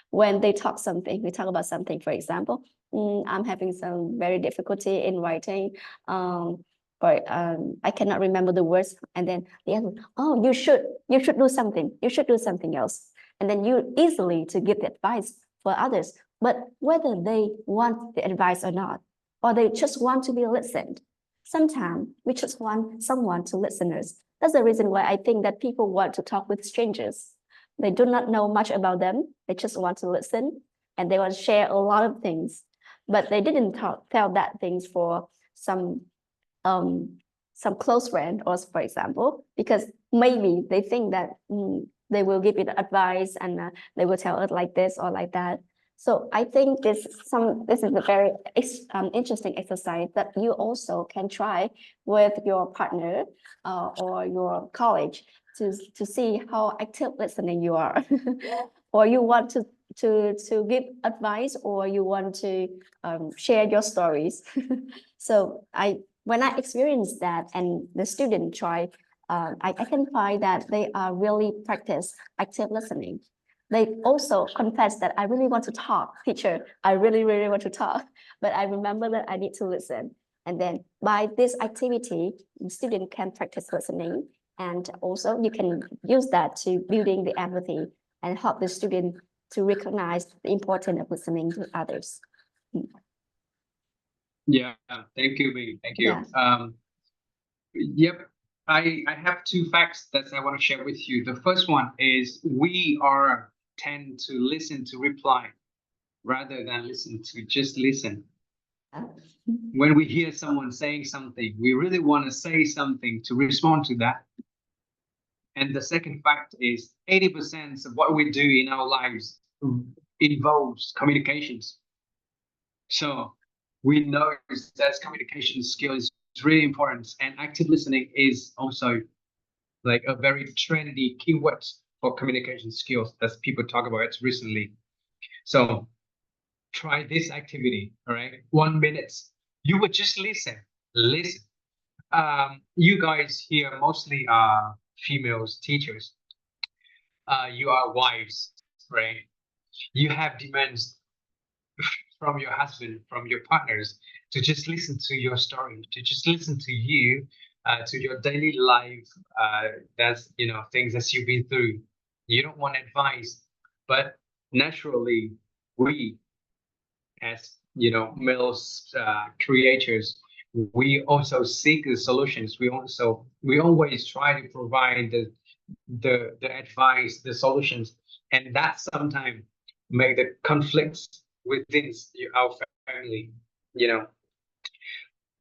When they talk something, we talk about something, for example, I'm having some very difficulty in writing, but I cannot remember the words. And then the other, oh, you should do something. You should do something else. And then you easily to give the advice for others. But whether they want the advice or not, or they just want to be listened, sometimes we just want someone to listen us. That's the reason why I think that people want to talk with strangers. They do not know much about them. They just want to listen, and they want to share a lot of things. But they didn't tell that things for some close friend, or for example, because maybe they think that they will give you the advice, and they will tell it like this or like that. So I think this is a very interesting exercise that you also can try with your partner or your college to see how active listening you are, or you want to give advice, or you want to share your stories. So when I experienced that and the student try, I can find that they are really practice active listening. They also confess that I really want to talk, teacher. I really, really want to talk, but I remember that I need to listen. And then by this activity, the student can practice listening, and also you can use that to building the empathy and help the student to recognize the importance of listening to others. Yeah, thank you, Bing. Thank you. Yeah. Yep, I have two facts that I want to share with you. The first one is we are tend to listen to reply rather than listen to just listen. When we hear someone saying something, we really want to say something to respond to that. And the second fact is 80% of what we do in our lives involves communications. So we know that communication skills is really important, and active listening is also like a very trendy keyword for communication skills that people talk about it recently. So try this activity, all right? 1 minute. You would just listen. You guys here mostly are females teachers. You are wives, right? You have demands from your husband, from your partners, to just listen to your story, to just listen to you, to your daily life. That's things that you've been through. You don't want advice, but naturally, we as males creators, we also seek the solutions. We always try to provide the advice, the solutions, and that sometimes make the conflicts within our family.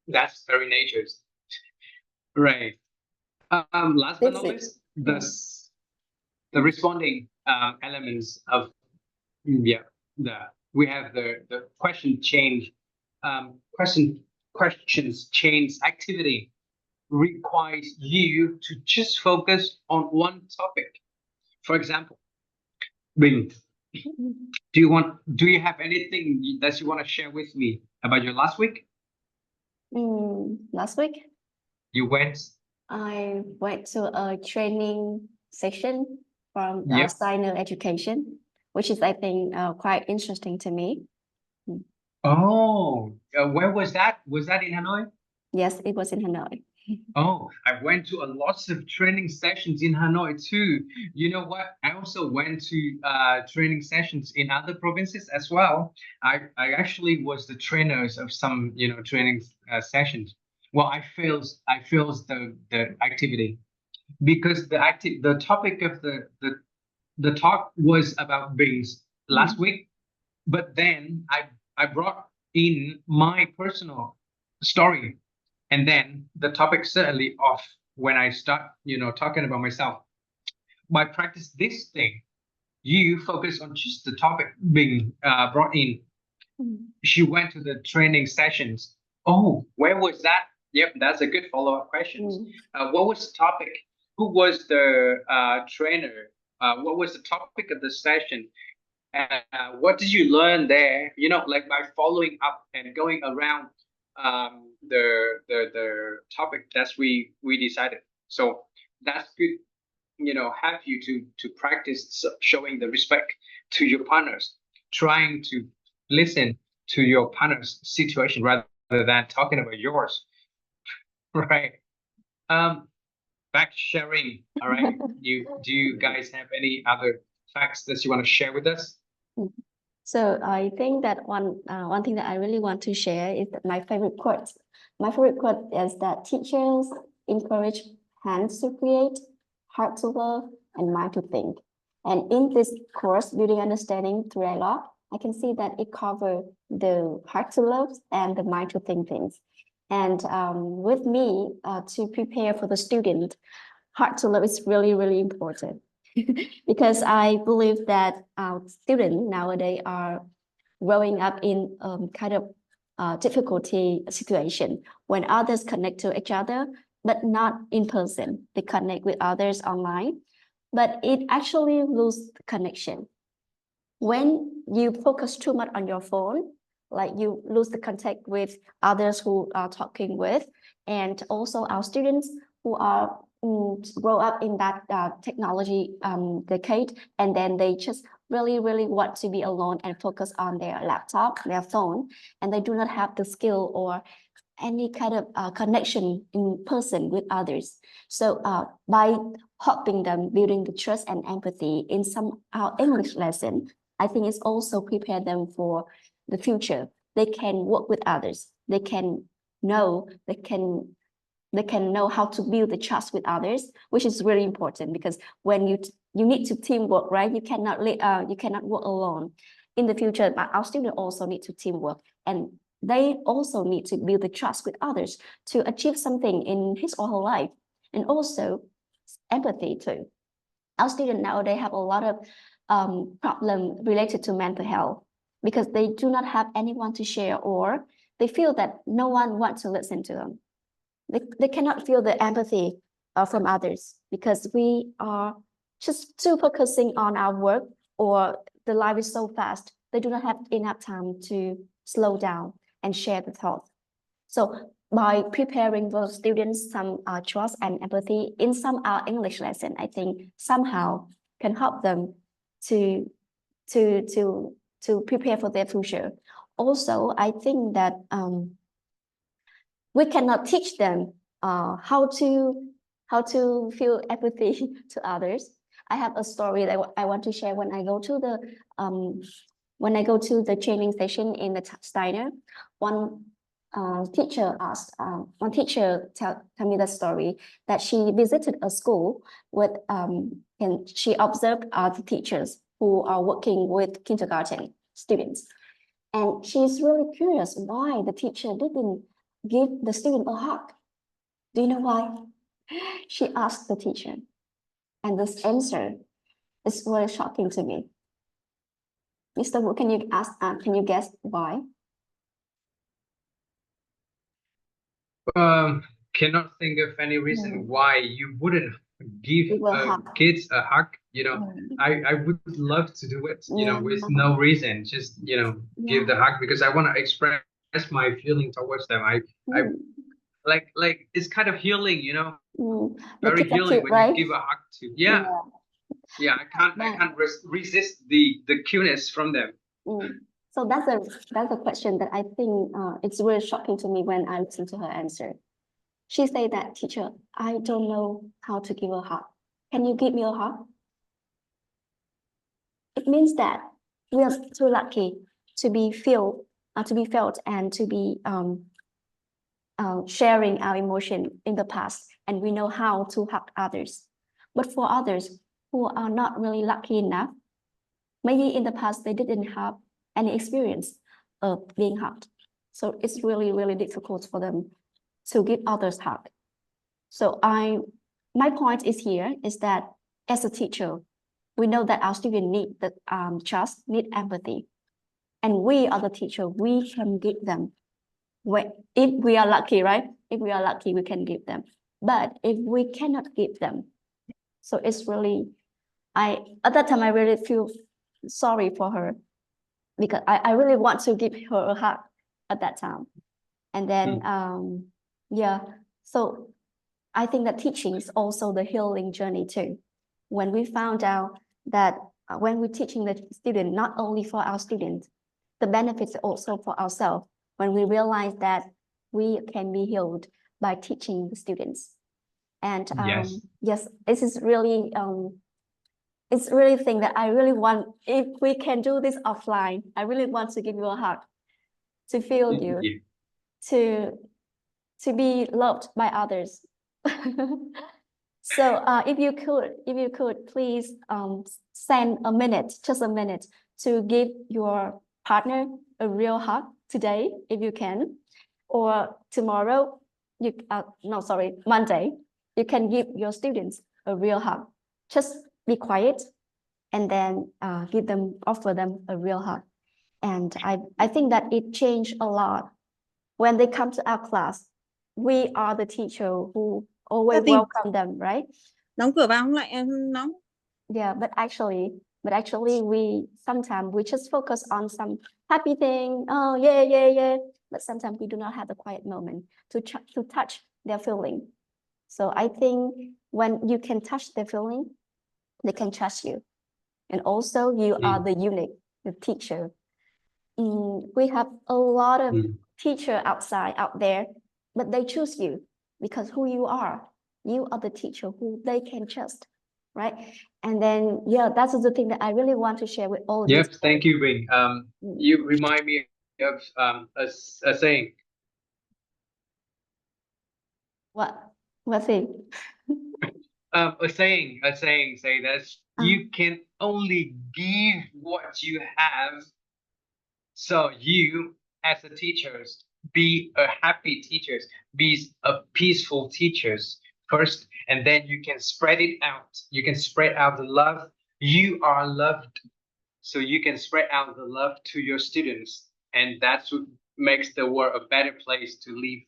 That's very nature's, right? Last but not least, the responding elements of we have the questions change activity requires you to just focus on one topic. For example, Bing, do you have anything that you want to share with me about your last week? Last week, I went to a training session from Yep. Signer Education, which is, I think, quite interesting to me. Oh, where was that? Was that in Hanoi? Yes, it was in Hanoi. Oh, I went to a lots of training sessions in Hanoi too. You know what? I also went to training sessions in other provinces as well. I actually was the trainers of some, you know, training sessions. Well, I feels the activity because the topic of the talk was about bees last week, but then I brought in my personal story, and then the topic certainly off when I start, you know, talking about myself. By practice this thing, you focus on just the topic being brought in. She went to the training sessions. Oh, where was that? Yep, that's a good follow-up question. What was the topic? Who was the trainer? What was the topic of the session? What did you learn there? You know, like by following up and going around the topic that's we decided. So that's good. You know, have you to practice showing the respect to your partners, trying to listen to your partner's situation rather than talking about yours, right? Back sharing. All right. Do you guys have any other facts that you want to share with us? So I think that one thing that I really want to share is that my favorite quote. My favorite quote is that teachers encourage hands to create, heart to love, and mind to think. And in this course, Building Understanding Through Dialogue, I can see that it covers the heart to love and the mind to think things. And with me, to prepare for the student, heart to love is really, really important. Because I believe that our students nowadays are growing up in kind of difficulty situation when others connect to each other, but not in person. They connect with others online, but it actually loses the connection. When you focus too much on your phone, like you lose the contact with others who are talking with, and also our students who are grow up in that technology decade, and then they just really, really want to be alone and focus on their laptop, their phone, and they do not have the skill or any kind of connection in person with others. So by helping them building the trust and empathy in some our English lesson, I think it's also prepare them for the future. They can work with others. They can know how to build the trust with others, which is really important because when you need to teamwork, right? You cannot work alone. In the future, but our students also need to teamwork, and they also need to build the trust with others to achieve something in his or her life, and also empathy too. Our students nowadays have a lot of problem related to mental health because they do not have anyone to share, or they feel that no one wants to listen to them. They cannot feel the empathy from others because we are just too focusing on our work, or the life is so fast. They do not have enough time to slow down and share the thoughts. So by preparing for students some trust and empathy in some English lesson, I think somehow can help them to prepare for their future. Also, I think that we cannot teach them how to feel empathy to others. I have a story that I want to share. When I go to the training session in the Steiner, one teacher tell me the story that she visited a school with and she observed the teachers who are working with kindergarten students, and she's really curious why the teacher didn't give the student a hug. Do you know why? She asked the teacher, and this answer is really shocking to me. Mr. Wu, can you guess why? Cannot think of any reason why you wouldn't give kids a hug. You know, I would love to do it, you know, with no reason, just, you know, give the hug because I want to express my feeling towards them. I like it's kind of healing, you know, very healing when you give a hug to, yeah, I can't resist the cuteness from them. So that's a question that I think it's really shocking to me when I listen to her answer. She said that, teacher, I don't know how to give a hug. Can you give me a hug? It means that we are too lucky to be felt and to be sharing our emotion in the past, and we know how to hug others. But for others who are not really lucky enough, maybe in the past they didn't have any experience of being hugged. So it's really, really difficult for them to give others hug. So my point is here is that as a teacher, we know that our students need the trust, need empathy. And we are the teacher, we can give them. If we are lucky, right? If we are lucky, we can give them. But if we cannot give them, so it's really, at that time, I really feel sorry for her because I really want to give her a hug at that time. And then, yeah, so I think that teaching is also the healing journey too. When we found out that when we're teaching the student, not only for our students, the benefits also for ourselves, when we realize that we can be healed by teaching the students. And Yes. yes, this is really, it's really thing that I really want, if we can do this offline, I really want to give you a hug, to feel you, Yeah. to be loved by others. So if you could please send a minute, just a minute, to give your partner a real hug today, if you can, or tomorrow, Monday, you can give your students a real hug. Just be quiet and then offer them a real hug. And I think that it changed a lot. When they come to our class, we are the teacher who always Dạ, welcome them, right? Đóng cửa vào không lại em nóng. Yeah, but actually we sometimes we just focus on some happy thing. Oh, yeah. But sometimes we do not have the quiet moment to touch their feeling. So I think when you can touch their feeling, they can trust you. And also you are the unique, the teacher. We have a lot of teacher out there, but they choose you because who you are the teacher who they can trust, right? And then, yeah, that's the thing that I really want to share with all of you. Yep, thank you, Bing. You remind me of a saying. What thing? A saying say that you can only give what you have. So you, as a teachers, be a happy teachers, be a peaceful teachers first, and then you can spread it out. You can spread out the love. You are loved, so you can spread out the love to your students, and that's what makes the world a better place to live.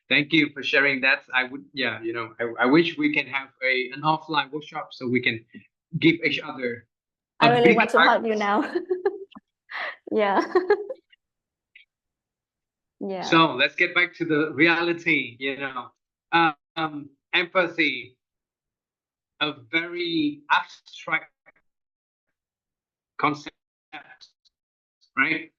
Thank you for sharing that. I would, yeah, you know, I wish we can have an offline workshop so we can give each other. I really want to hug you now. Yeah. Yeah. So let's get back to the reality, you know. Empathy, a very abstract concept, right?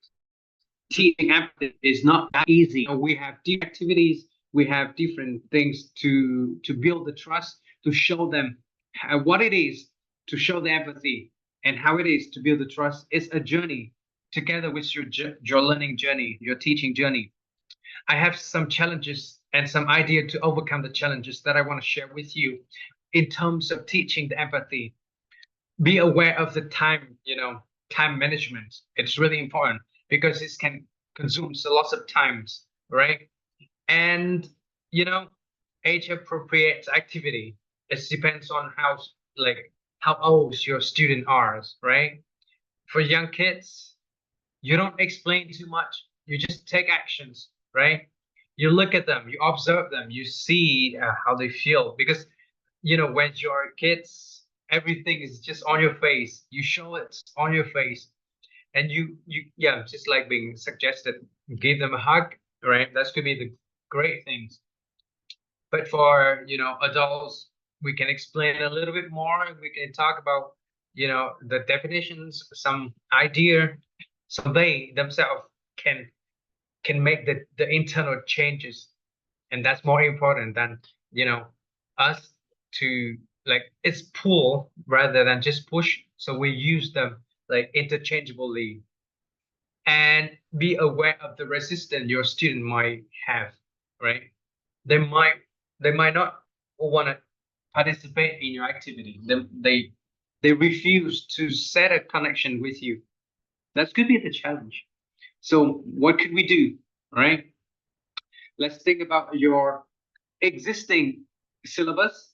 Teaching empathy is not that easy. We have different activities, we have different things to build the trust, to show them what it is to show the empathy and how it is to build the trust. It's a journey together with your learning journey, your teaching journey. I have some challenges and some idea to overcome the challenges that I want to share with you in terms of teaching the empathy. Be aware of the time, you know, time management. It's really important because it can consume a lot of times, right? And, you know, age appropriate activity. It depends on how old your student are, right? For young kids, you don't explain too much. You just take actions, right? You look at them, you observe them, you see how they feel. Because, you know, when you're kids, everything is just on your face. You show it on your face. And yeah, just like being suggested, give them a hug, right? That's could be the great things. But for, you know, adults, we can explain a little bit more. We can talk about, you know, the definitions, some idea, so they themselves can can make the internal changes, and that's more important than, you know, us to, like, it's pull rather than just push. So we use them like interchangeably, and be aware of the resistance your student might have, right? They might not want to participate in your activity. They refuse to set a connection with you. That could be the challenge. So what could we do, right? Let's think about your existing syllabus,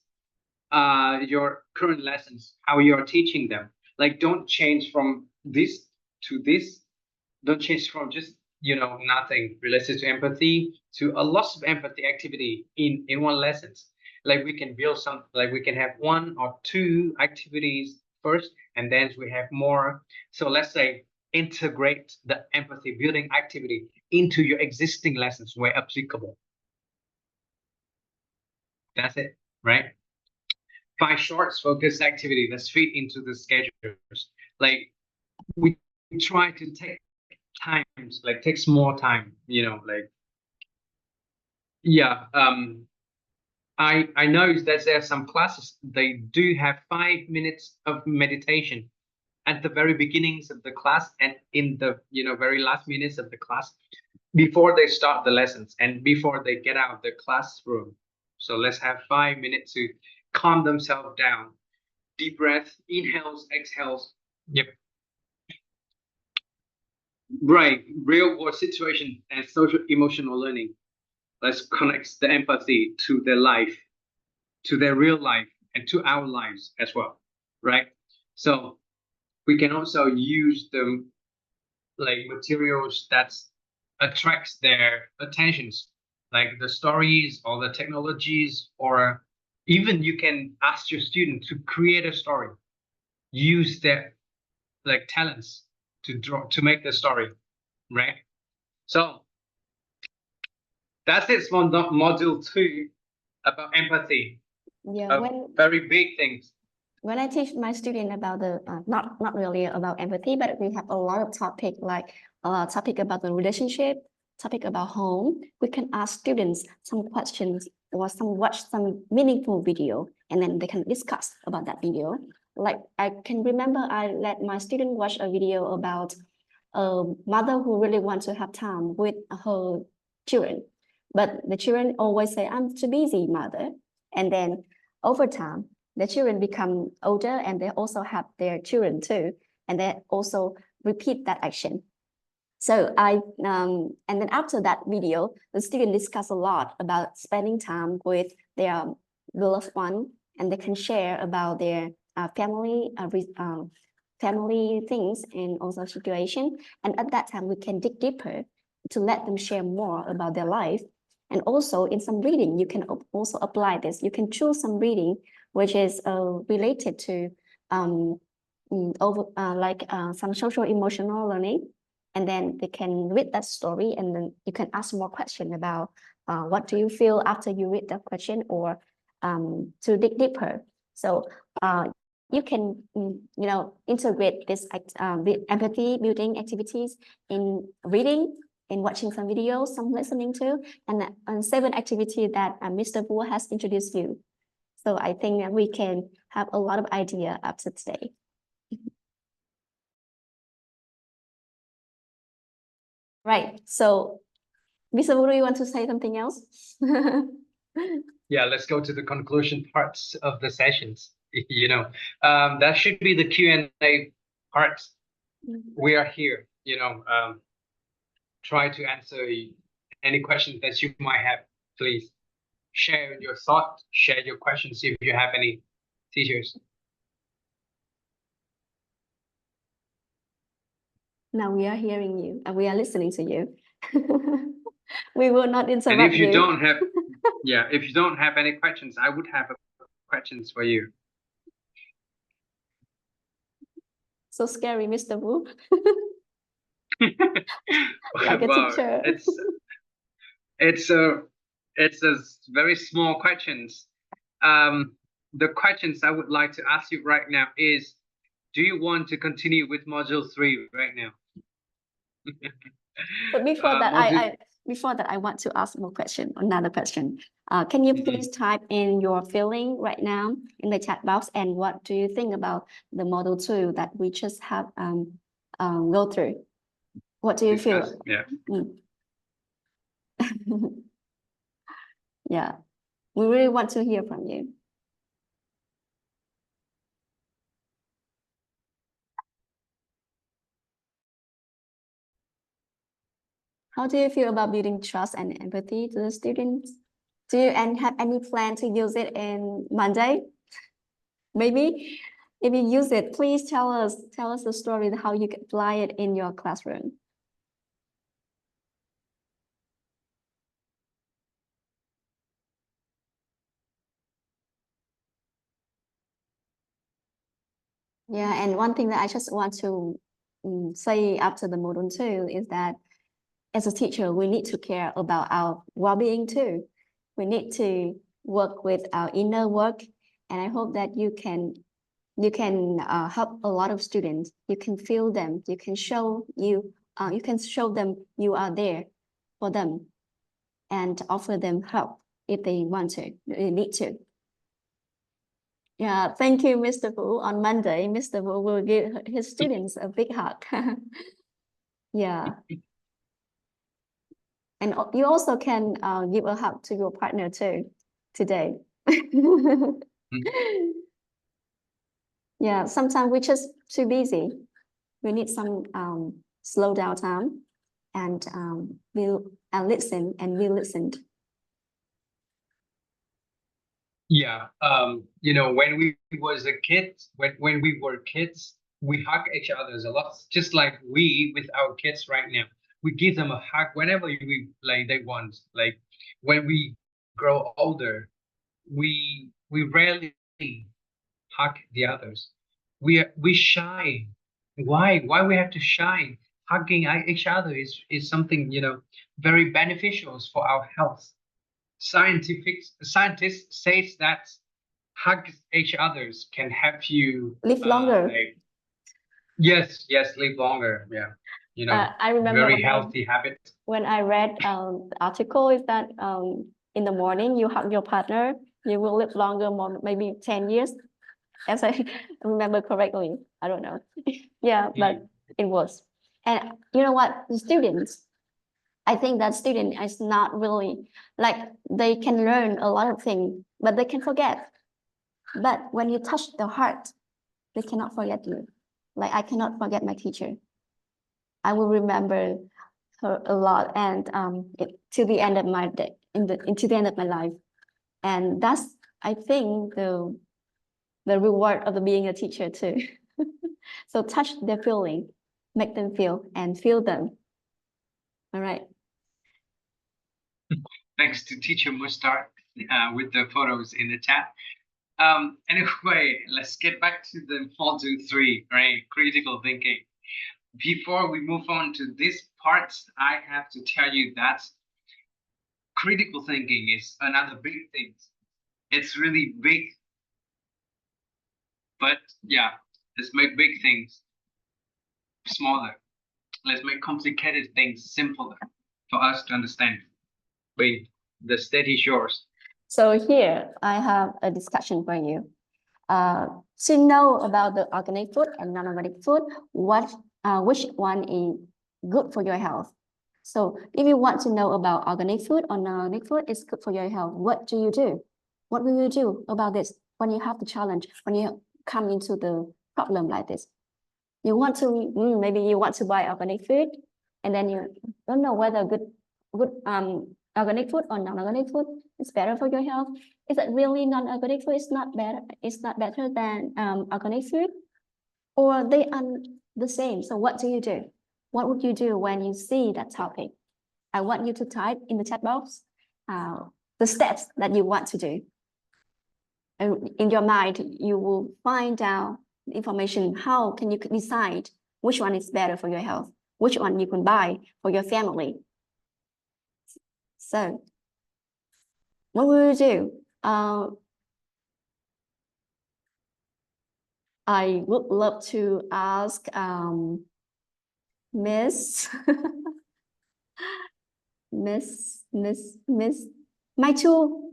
your current lessons, how you are teaching them. Like, don't change from this to this. Don't change from just, you know, nothing related to empathy to a lots of empathy activity in one lessons. Like, we can build some, like we can have 1 or 2 activities first, and then we have more. So let's say integrate the empathy building activity into your existing lessons where applicable. That's it, right? 5 shorts focused activity that fit into the schedules. Like, we try to take times, like takes more time, you know, like, yeah. I know that there are some classes, they do have 5 minutes of meditation at the very beginnings of the class, and in the, you know, very last minutes of the class, before they start the lessons and before they get out of the classroom. So let's have 5 minutes to calm themselves down. Deep breath, inhales, exhales. Yep. Right, real world situation and social emotional learning. Let's connect the empathy to their life, to their real life, and to our lives as well, right? So we can also use the, like, materials that attracts their attentions, like the stories or the technologies, or even you can ask your student to create a story, use their, like, talents to draw, to make the story, right? So that's it for module 2 about empathy. Yeah, Very big things. when I teach my student about the not really about empathy, but we have a lot of topic, like topic about the relationship, topic about home. We can ask students some questions or watch some meaningful video, and then they can discuss about that video. Like, I can remember I let my student watch a video about a mother who really wants to have time with her children, but the children always say, "I'm too busy, mother." And then over time, the children become older and they also have their children too, and they also repeat that action. So and then after that video, the student discuss a lot about spending time with their beloved one, and they can share about their family things and also situation. And at that time, we can dig deeper to let them share more about their life. And also in some reading, you can also apply this. You can choose some reading which is related to some social emotional learning, and then they can read that story, and then you can ask more questions about what do you feel after you read that question, or to dig deeper. So you can integrate this empathy building activities in reading, in watching some videos, some listening to, and 7 activities that Mr. Wu has introduced you. So I think that we can have a lot of idea after today. Right. So, Mr. Wu, you want to say something else? Yeah, let's go to the conclusion parts of the sessions. You know, that should be the Q&A parts. We are here, you know, try to answer any questions that you might have. Please share your thoughts, share your questions if you have any, teachers. Now we are hearing you and we are listening to you. We will not interrupt you. And if you don't have, yeah, if you don't have any questions, I would have questions for you. So scary, Mr. Wu. Like a Well, teacher. it's a very small questions. The questions I would like to ask you right now is, do you want to continue with module 3 right now? But before that, Module- before that, I want to ask more question, another question. Can you Mhm. please type in your feeling right now in the chat box, and what do you think about the model 2 that we just have go through? What do you feel? discuss, yeah. Mm. Yeah, we really want to hear from you. How do you feel about building trust and empathy to the students? Do you have any plan to use it in Monday? Maybe if you use it, please tell us the story, how you can apply it in your classroom. Yeah, and one thing that I just want to say after the module 2 is that as a teacher, we need to care about our well-being too. We need to work with our inner work, and I hope that you can help a lot of students. You can feel them. You can show them you are there for them, and offer them help if they want to, they need to. Yeah, thank you, Mr. Wu. On Monday, Mr. Wu will give his students a big hug. Yeah. And you also can give a hug to your partner too today. Yeah, sometimes we're just too busy. We need some slow down time, and listen, and we listened. Yeah, you know, when we was a kid, when we were kids, we hug each other a lot, just like we with our kids right now. We give them a hug whenever we like they want. Like when we grow older, we rarely hug the others. We shy. Why? Why we have to shy? Hugging each other is something, you know, very beneficial for our health. Scientists says that hug each others can help you Live longer. like, yes, live longer. Yeah, you know, I remember very healthy habit. when I read the article is that in the morning you hug your partner, you will live longer, more maybe 10 years, as I remember correctly. I don't know. Yeah, but it was. And you know what? The students, I think that student is not really like, they can learn a lot of things, but they can forget. But when you touch the heart, they cannot forget you. Like I cannot forget my teacher. I will remember her a lot, and to the end of my day, into the end of my life. And that's, I think, the reward of being a teacher too. So touch their feeling, make them feel, and feel them. All right. Thanks to teacher Mustar with the photos in the chat. Anyway, let's get back to the module 3, right? Critical thinking. Before we move on to this part, I have to tell you that critical thinking is another big thing. It's really big, but yeah, let's make big things smaller. Let's make complicated things simpler for us to understand. Wait, the stage is yours. So here I have a discussion for you. To know about the organic food and non-organic food, which one is good for your health? So if you want to know about organic food or non-organic food is good for your health, what do you do? What will you do about this when you have the challenge, when you come into the problem like this? You want to, maybe you want to buy organic food, and then you don't know whether good organic food or non-organic food is better for your health. Is it really non-organic food is not better? It's not better than organic food, or they are the same? So what do you do? What would you do when you see that topic? I want you to type in the chat box the steps that you want to do. And in your mind, you will find out information. How can you decide which one is better for your health? Which one you can buy for your family? So what will you do? I would love to ask Miss Miss my two.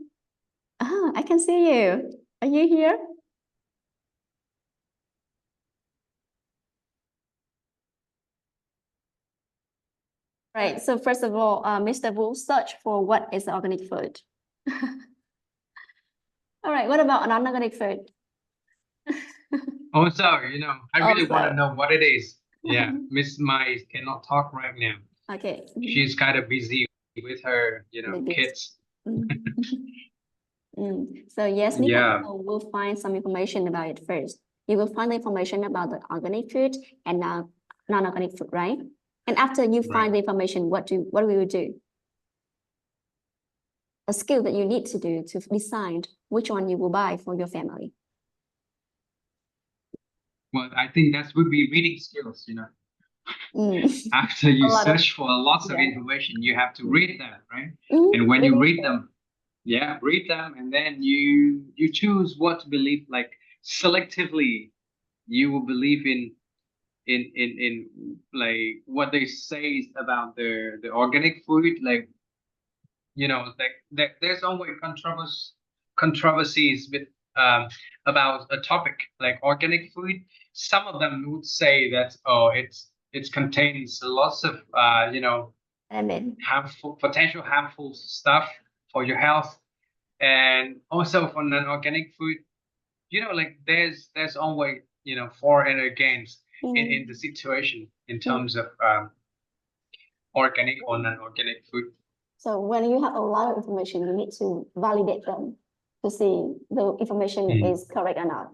Ah, I can see you. Are you here? Right. So first of all, Mr. Wu, search for what is organic food. All right. What about non-organic food? Also, I really want to Also. know what it is. Yeah, Miss Mai cannot talk right now. Okay. She's kind of busy with her, Maybe. kids. Mm. So yes, Miss Yeah. will find some information about it first. You will find the information about the organic food and non-organic food, right? And after you find the information, what will you do? A skill that you need to do to decide which one you will buy for your family. Well, I think that would be reading skills, Mm. After you A lot of- search for lots of yeah. information, you have to read them, right? Mm, And when you really read them, and then you choose what to believe, like selectively, you will believe in like what they say about the organic food, like there's always controversies with about a topic like organic food. Some of them would say that it contains lots of potential harmful stuff for your health, and also for non-organic food, like there's always for and against in the situation in terms of organic or non-organic food. So when you have a lot of information, you need to validate them to see the information is correct or not.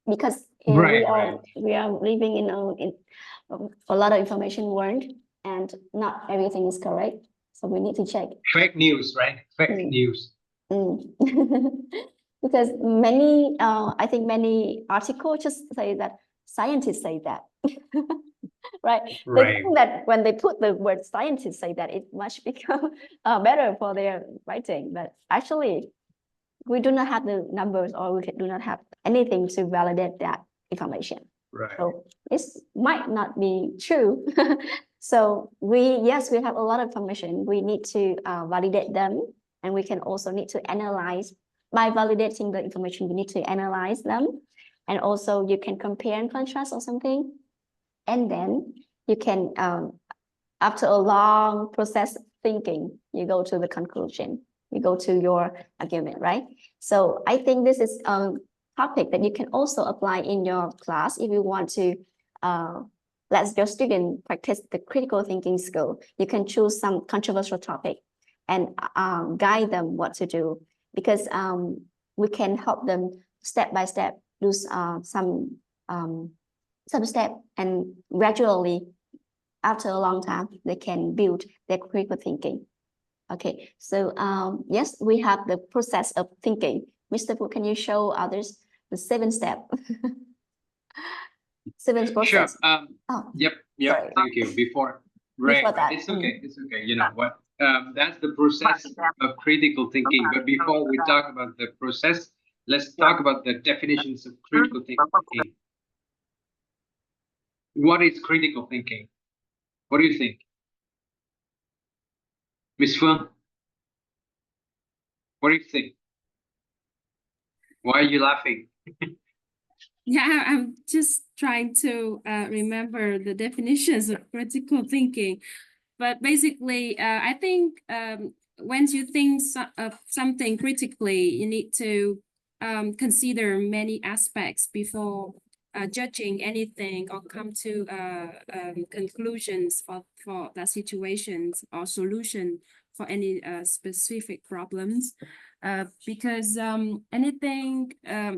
Because Right. we are living in a lot of information world, and not everything is correct. So we need to check. Fake news, right? Fake news. Because I think many articles just say that scientists say that. Right. They think that when they put the word scientists say that, it must become better for their writing. But actually, we do not have the numbers, or we do not have anything to validate that information. Right. So this might not be true. So we have a lot of information. We need to validate them, and we can also need to analyze. By validating the information, we need to analyze them, and also you can compare and contrast or something, and then you can after a long process thinking, you go to the conclusion, you go to your argument, right? So I think this is a topic that you can also apply in your class if you want to let your student practice the critical thinking skill. You can choose some controversial topic and guide them what to do, because we can help them step by step do some step, and gradually after a long time they can build their critical thinking. Okay, so yes, we have the process of thinking. Mr. Pu, can you show others the 7 step? 7 process. Sure. Yep. sorry. Thank you. Before that. It's okay. It's okay. You know what? That's the process of critical thinking. But before we talk about the process, let's talk about the definitions of critical thinking. What is critical thinking? What do you think, Miss Phương? What do you think? Why are you laughing? Yeah, I'm just trying to remember the definitions of critical thinking. But basically, I think when you think of something critically, you need to consider many aspects before judging anything or come to conclusions for the situations or solution for any specific problems. Because anything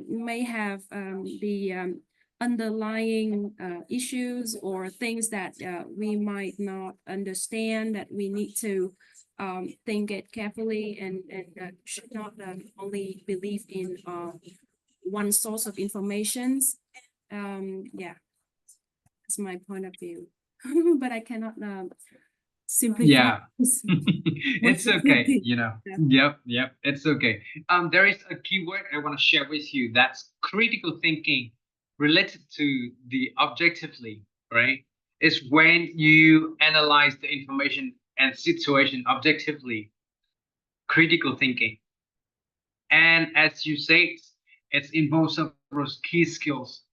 may have the underlying issues or things that we might not understand, that we need to think it carefully, and should not only believe in one source of informations. Yeah, that's my point of view. But I cannot simplify. Yeah. It's okay, Yep, it's okay. There is a keyword I want to share with you. That's critical thinking related to the objectively, right? It's when you analyze the information and situation objectively, critical thinking. And as you say, it involves several key skills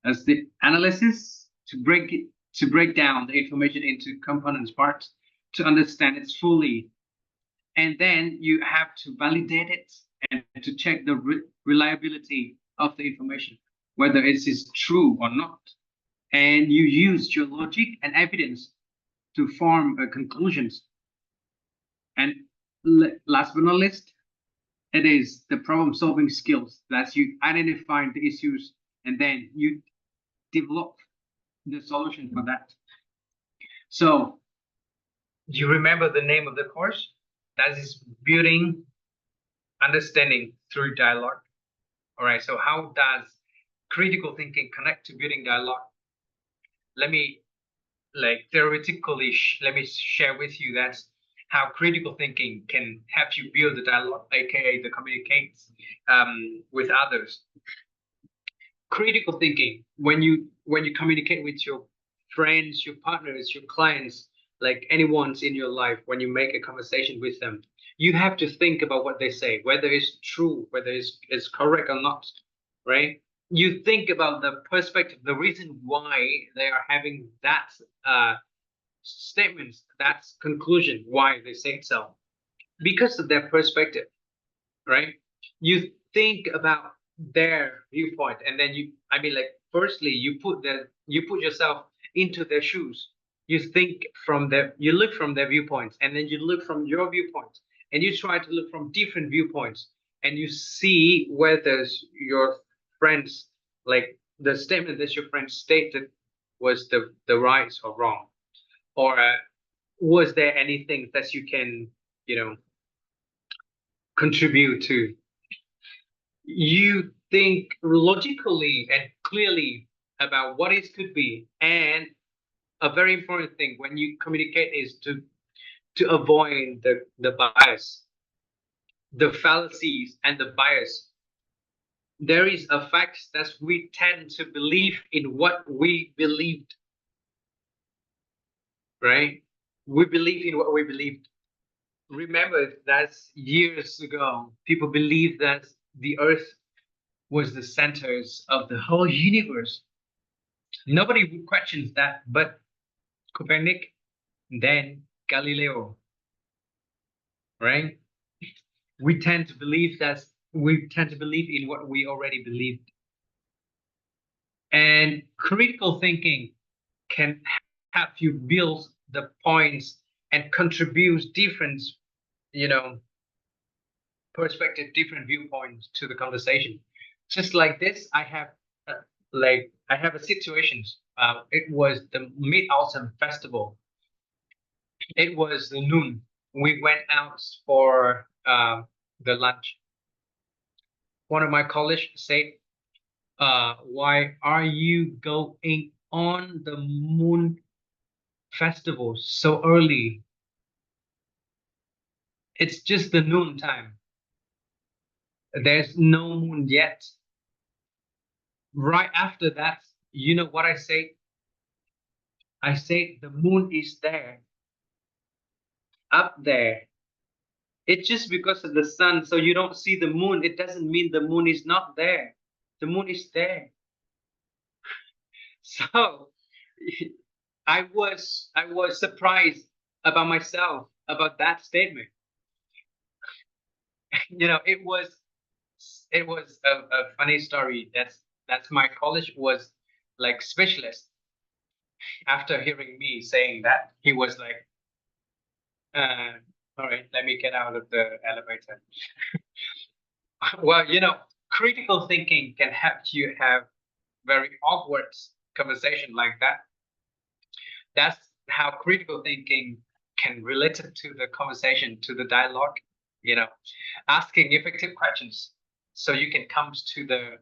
as the analysis to break down the information into component parts to understand it fully. And then you have to validate it and to check the reliability of the information, whether it is true or not. And you use your logic and evidence to form conclusions. And last but not least, it is the problem-solving skills that you identify the issues and then you develop the solution for that. So, do you remember the name of the course? That is building understanding through dialogue. All right, so how does critical thinking connect to building dialogue? Let me theoretically let me share with you that how critical thinking can help you build the dialogue, aka the communicates with others. Critical thinking, when you communicate with your friends, your partners, your clients, like anyone's in your life, when you make a conversation with them, you have to think about what they say, whether it's true, whether it's correct or not, right? You think about the perspective, the reason why they are having that statements, that conclusion, why they say so, because of their perspective, right? You think about their viewpoint, and then firstly, you put yourself into their shoes. You think you look from their viewpoints, and then you look from your viewpoint, and you try to look from different viewpoints, and you see whether your friends, like the statement that your friend stated, was the right or wrong, or was there anything that you can contribute to. You think logically and clearly about what it could be, and a very important thing when you communicate is to avoid the bias, the fallacies, and the bias. There is a fact that we tend to believe in what we believed, right? We believe in what we believed. Remember that years ago, people believed that the Earth was the centers of the whole universe. Nobody would question that, but Copernicus, then Galileo, right? We tend to believe in what we already believed. And critical thinking can help you build the points and contribute different, perspective, different viewpoints to the conversation. Just like this, I have a situation. It was the Mid-Autumn Festival. It was noon. We went out for the lunch. One of my colleagues said, why are you going on the moon festival so early? It's just the noon time. There's no moon yet. Right after that, you know what I say? I say the moon is there, up there. It's just because of the sun, so you don't see the moon. It doesn't mean the moon is not there. The moon is there. So I was surprised about myself about that statement. It was a funny story. That's my college was like speechless after hearing me saying that. He was like, all right, let me get out of the elevator. Well, critical thinking can help you have very awkward conversation like that. That's how critical thinking can relate it to the conversation, to the dialogue, asking effective questions so you can come to the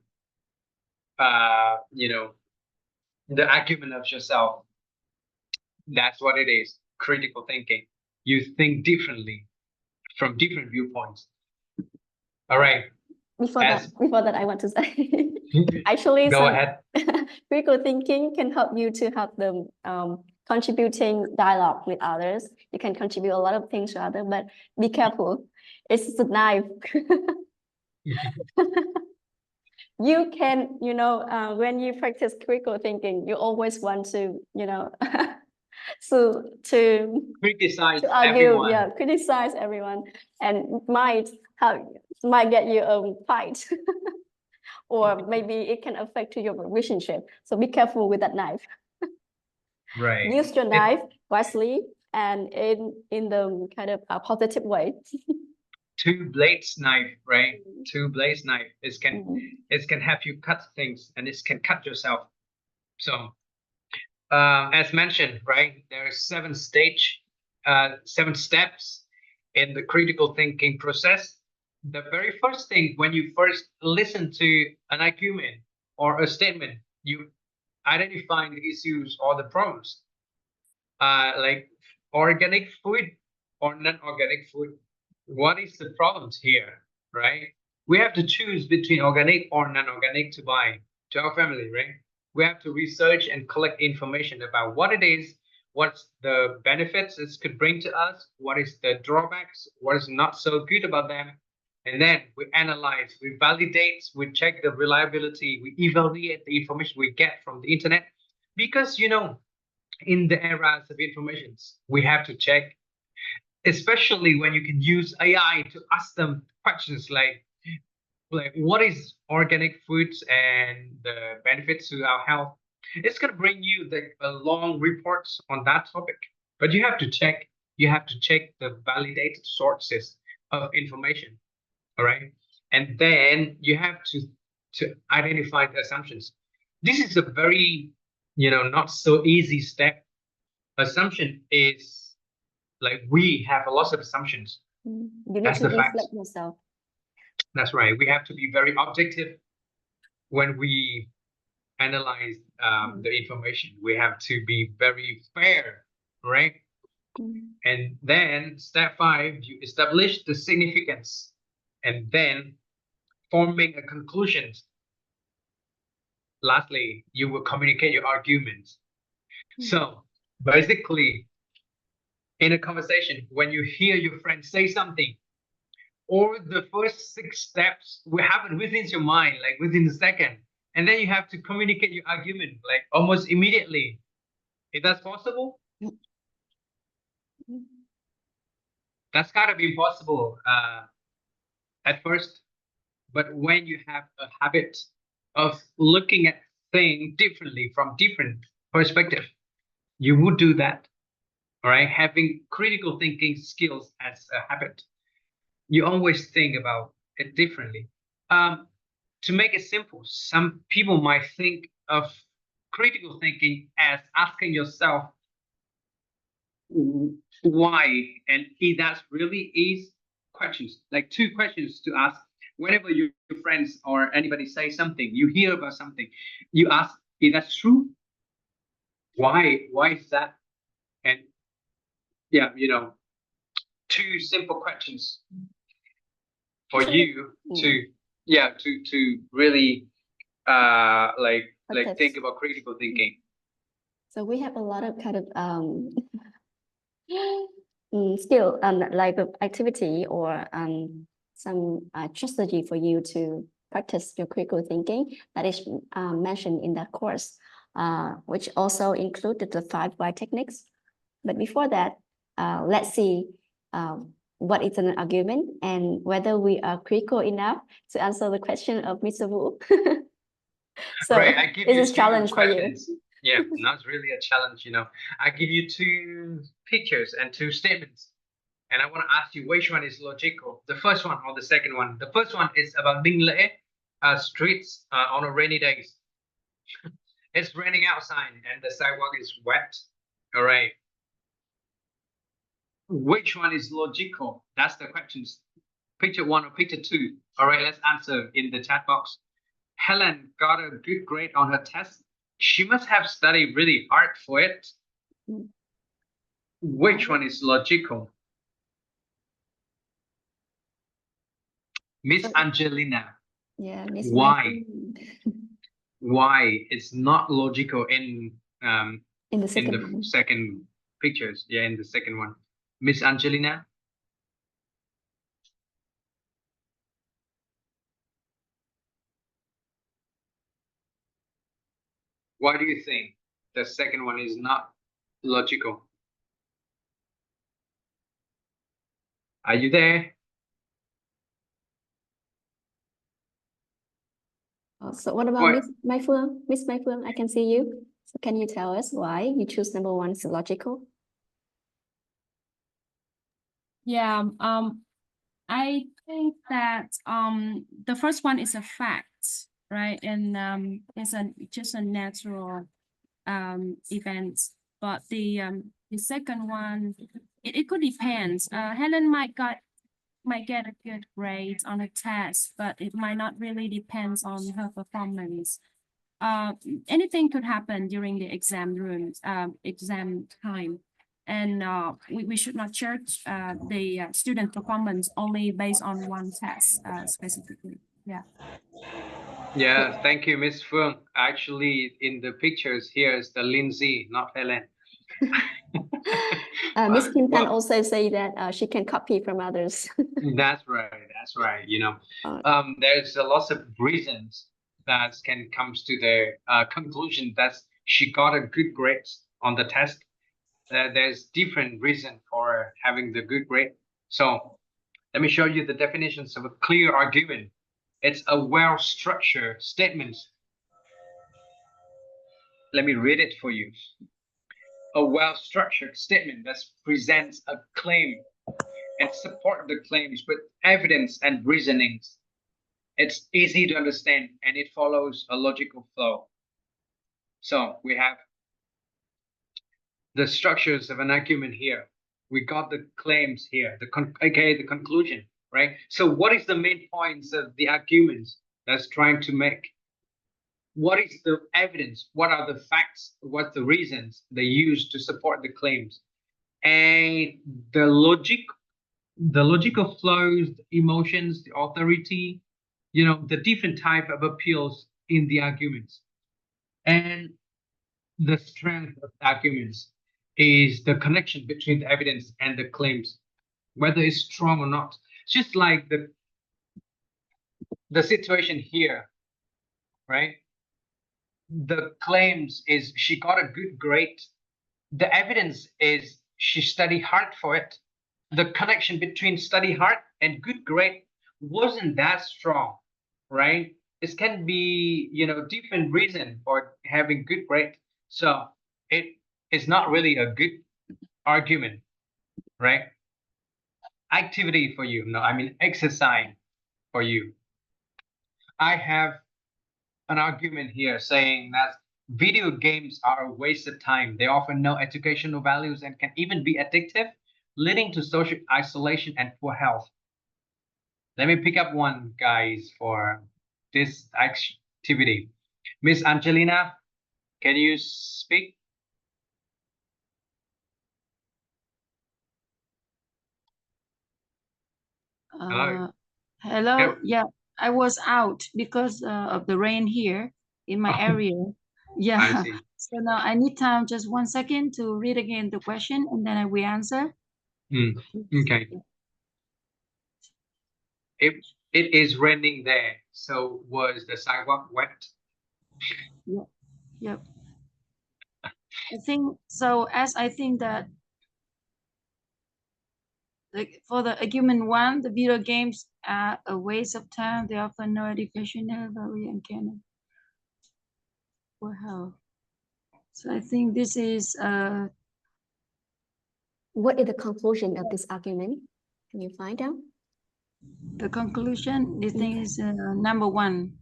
argument of yourself. That's what it is, critical thinking. You think differently from different viewpoints. All right. Before that, I want to say, actually, go ahead. Critical thinking can help you to have the contributing dialogue with others. You can contribute a lot of things to others, but be careful. It's a knife. You can, when you practice critical thinking, you always want to, so Criticize to argue, everyone. yeah, criticize everyone, and might get you a fight, or maybe it can affect to your relationship. So be careful with that knife. Right. Use your knife wisely and in the kind of a positive way. Two blades knife, right? Two blades knife. It can help you cut things, and it can cut yourself. So, as mentioned, right, there are 7 steps in the critical thinking process. The very first thing, when you first listen to an argument or a statement, you identify the issues or the problems, like organic food or non-organic food. What is the problems here, right? We have to choose between organic or non-organic to buy to our family, right? We have to research and collect information about what it is, what's the benefits it could bring to us, what is the drawbacks, what is not so good about them. And then we analyze, we validate, we check the reliability, we evaluate the information we get from the internet. Because, in the eras of information, we have to check, especially when you can use AI to ask them questions like what is organic foods and the benefits to our health. It's going to bring you the long reports on that topic, but you have to check the validated sources of information. All right, and then you have to identify the assumptions. This is a very not so easy step. Assumption is like we have a lot of assumptions. You need That's to the fact. reflect yourself. That's right. We have to be very objective when we analyze the information. We have to be very fair, right? And then step 5, you establish the significance, and then forming a conclusion. Lastly, you will communicate your arguments. So basically, in a conversation, when you hear your friend say something, or the first 6 steps will happen within your mind, like within a second, and then you have to communicate your argument like almost immediately. If that's possible, that's gotta be impossible at first. But when you have a habit of looking at things differently from different perspective, you would do that. All right, having critical thinking skills as a habit, you always think about it differently. To make it simple, some people might think of critical thinking as asking yourself why, and if that really is questions, like 2 questions to ask. Whenever your friends or anybody say something, you hear about something, you ask, is that true? Why is that? And yeah, 2 simple questions for you to really think about critical thinking. So we have a lot of kind of skill like activity or some strategy for you to practice your critical thinking that is mentioned in that course, which also included the 5 why techniques. But before that, let's see what is an argument and whether we are critical enough to answer the question of Mr. Wu. So right, I give it's you a challenge for you. questions. Yeah, not really a challenge, I give you 2 pictures and 2 statements, and I want to ask you which one is logical, the first one or the second one. The first one is about Ninh Lễ streets on a rainy day. It's raining outside and the sidewalk is wet. All right. Which one is logical? That's the questions. Picture 1 or picture 2. All right, let's answer in the chat box. Helen got a good grade on her test. She must have studied really hard for it. Which one is logical? Miss Angelina. Yeah, Miss Why? Why it's not logical in In the in second the one. second pictures. Yeah, in the second one. Miss Angelina? Why do you think the second one is not logical? Are you there? So what about What? Miss Mai Phương? Miss Mai Phương, I can see you. So can you tell us why you choose number one is logical? Yeah, I think that the first one is a fact, right? And it's just a natural event. But the second one, it could depend. Helen might get a good grade on a test, but it might not really depends on her performance. Anything could happen during the exam time. And we should not judge the student performance only based on one test specifically. Yeah. Yeah, thank you, Miss Phương. Actually, in the pictures, here's the Lindsay, not Helen. Miss Kim can Well, also say that she can copy from others. that's right. That's right. You know, Uh, there's a lot of reasons that can comes to the conclusion that she got a good grade on the test. There's different reason for having the good grade. So let me show you the definitions of a clear argument. It's a well-structured statement. Let me read it for you. A well-structured statement that presents a claim and support the claims with evidence and reasonings. It's easy to understand and it follows a logical flow. So we have the structures of an argument here. We got the claims here, the conclusion, right? So what is the main points of the arguments that's trying to make? What is the evidence? What are the facts? What the reasons they use to support the claims? And the logical flows, the emotions, the authority, you know, the different type of appeals in the arguments. And the strength of arguments is the connection between the evidence and the claims, whether it's strong or not. Just like the situation here, right? The claims is she got a good grade. The evidence is she studied hard for it. The connection between study hard and good grade wasn't that strong, right? It can be, you know, different reason for having good grade. So it is not really a good argument, right? Activity for you. No, I mean exercise for you. I have an argument here saying that video games are a waste of time. They offer no educational values and can even be addictive, leading to social isolation and poor health. Let me pick up one, guys, for this activity. Miss Angelina, can you speak? Hello. Hello. Yep. Yeah, I was out because of the rain here in my area. I Yeah. see. So now I need time, just 1 second to read again the question and then I will answer. Okay. It is raining there. So was the sidewalk wet? Yep. I think so. As I think that for the argument one, the video games are a waste of time. They offer no educational value and can for health. So I think this is what is the conclusion of this argument? Can you find out? the conclusion. This thing is number one.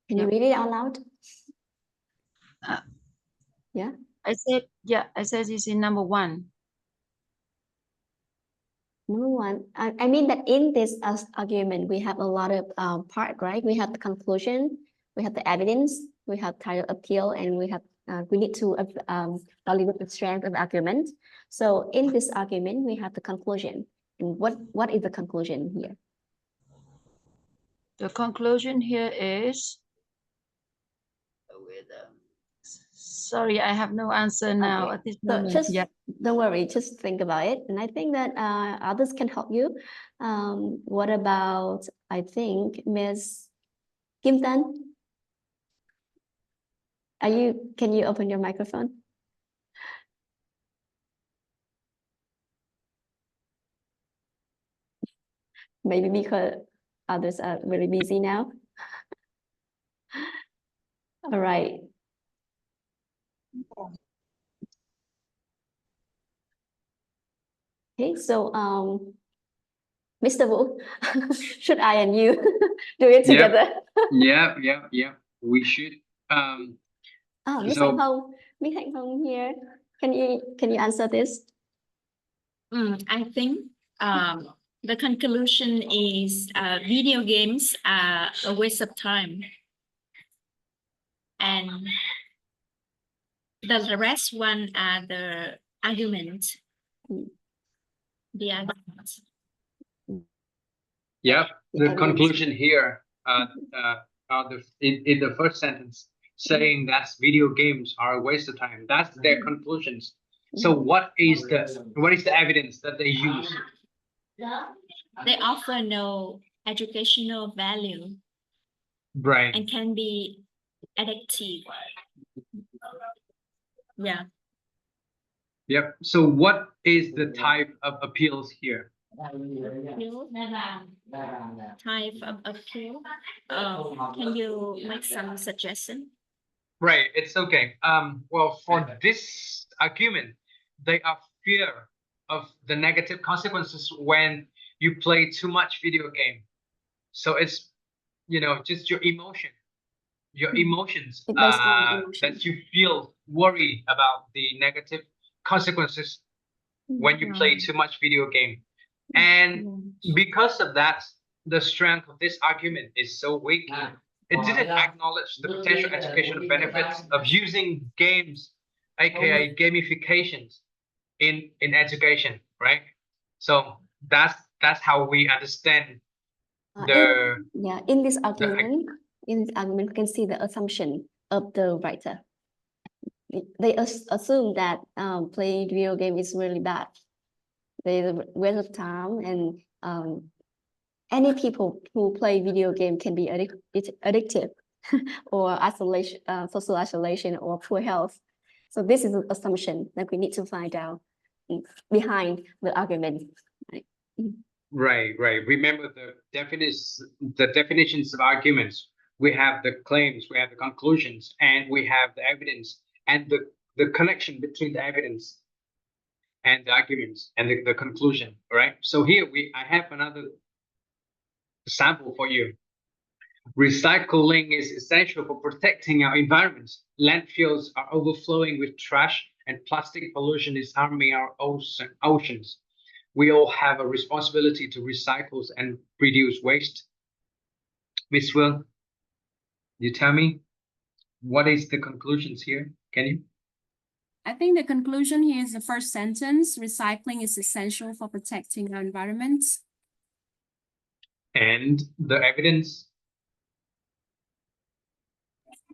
Can you read it out loud? Yeah. I said it's in number one. Number one, I mean that in this argument, we have a lot of part, right? We have the conclusion, we have the evidence, we have title appeal, and we need to evaluate the strength of the argument. So in this argument, we have the conclusion. And what is the conclusion here? The conclusion here is sorry, I have no answer now Okay. at this So moment. just Yeah. don't worry, just think about it. And I think that others can help you. What about, I think, Miss Kim Tan? Can you open your microphone? Maybe because others are really busy now. All right. Okay, so Mr. Wu, should I and you do it Yep. together? Yeah. We should. Miss So- Hạnh Hồng, Miss Hạnh Hồng here. Can you answer this? I think the conclusion is video games are a waste of time. And the rest one are the arguments. The arguments. Yeah, the evidence. conclusion here, in the first sentence, saying that video games are a waste of time. That's their conclusions. So what is the evidence that they use? They offer no educational value Right. and can be addictive. Yeah. Yep. So what is the type of appeals here? Type of appeal. Can you make some suggestion? Right. It's okay. Well, for this argument, they are fear of the negative consequences when you play too much video game. So it's, just your emotions It's based on emotion. that you feel worry about the negative consequences when you play too much video game. And because of that, the strength of this argument is so weak. It didn't acknowledge the potential educational benefits of using games, aka gamifications, in education, right? So that's how we understand in this argument, we can see the assumption of the writer. They assume that playing video game is really bad. They waste of time, and any people who play video game can be addictive or isolation, social isolation, or poor health. So this is an assumption that we need to find out behind the argument. Right. Remember the definitions of arguments. We have the claims, we have the conclusions, and we have the evidence, and the connection between the evidence and the arguments and the conclusion. All right. So here I have another sample for you. Recycling is essential for protecting our environments. Landfills are overflowing with trash, and plastic pollution is harming our oceans. We all have a responsibility to recycle and reduce waste. Miss Will, you tell me, what is the conclusions here? Can you? I think the conclusion here is the first sentence. Recycling is essential for protecting our environment. And the evidence?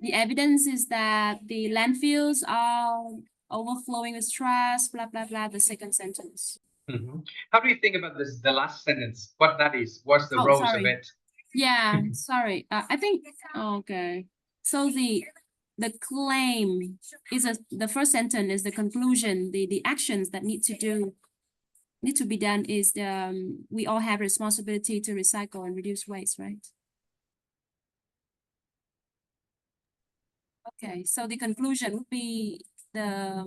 The evidence is that the landfills are overflowing with trash, blah, blah, blah, the second sentence. Mm-hmm. How do you think about this, the last sentence? What that is? What's the roles of it? Yeah, sorry. I think, okay. So the claim is the first sentence is the conclusion, the actions that need to be done is we all have responsibility to recycle and reduce waste, right? Okay, so the conclusion would be this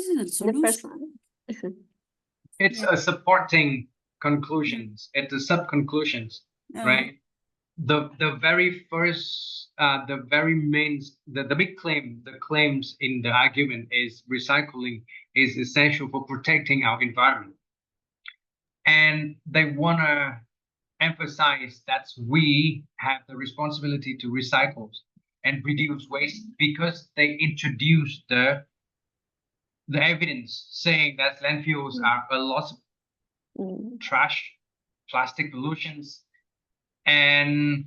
is a solution. The first one. It's a supporting conclusions. It's a sub-conclusions, right? The very first, the very main, the big claim, the claims in the argument is recycling is essential for protecting our environment. And they want to emphasize that we have the responsibility to recycle and reduce waste because they introduced the evidence saying that landfills are a lot of trash, plastic pollutions, and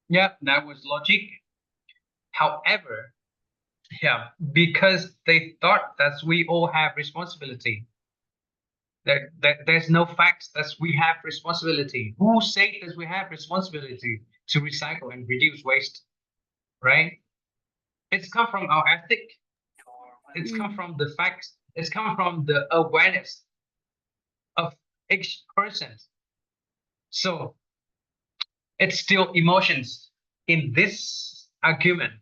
yeah, that was logic. However, yeah, because they thought that we all have responsibility. There's no facts that we have responsibility. Who said that we have responsibility to recycle and reduce waste, right? It's come from our ethic. It's come from the facts. It's come from the awareness of each person. So it's still emotions in this argument.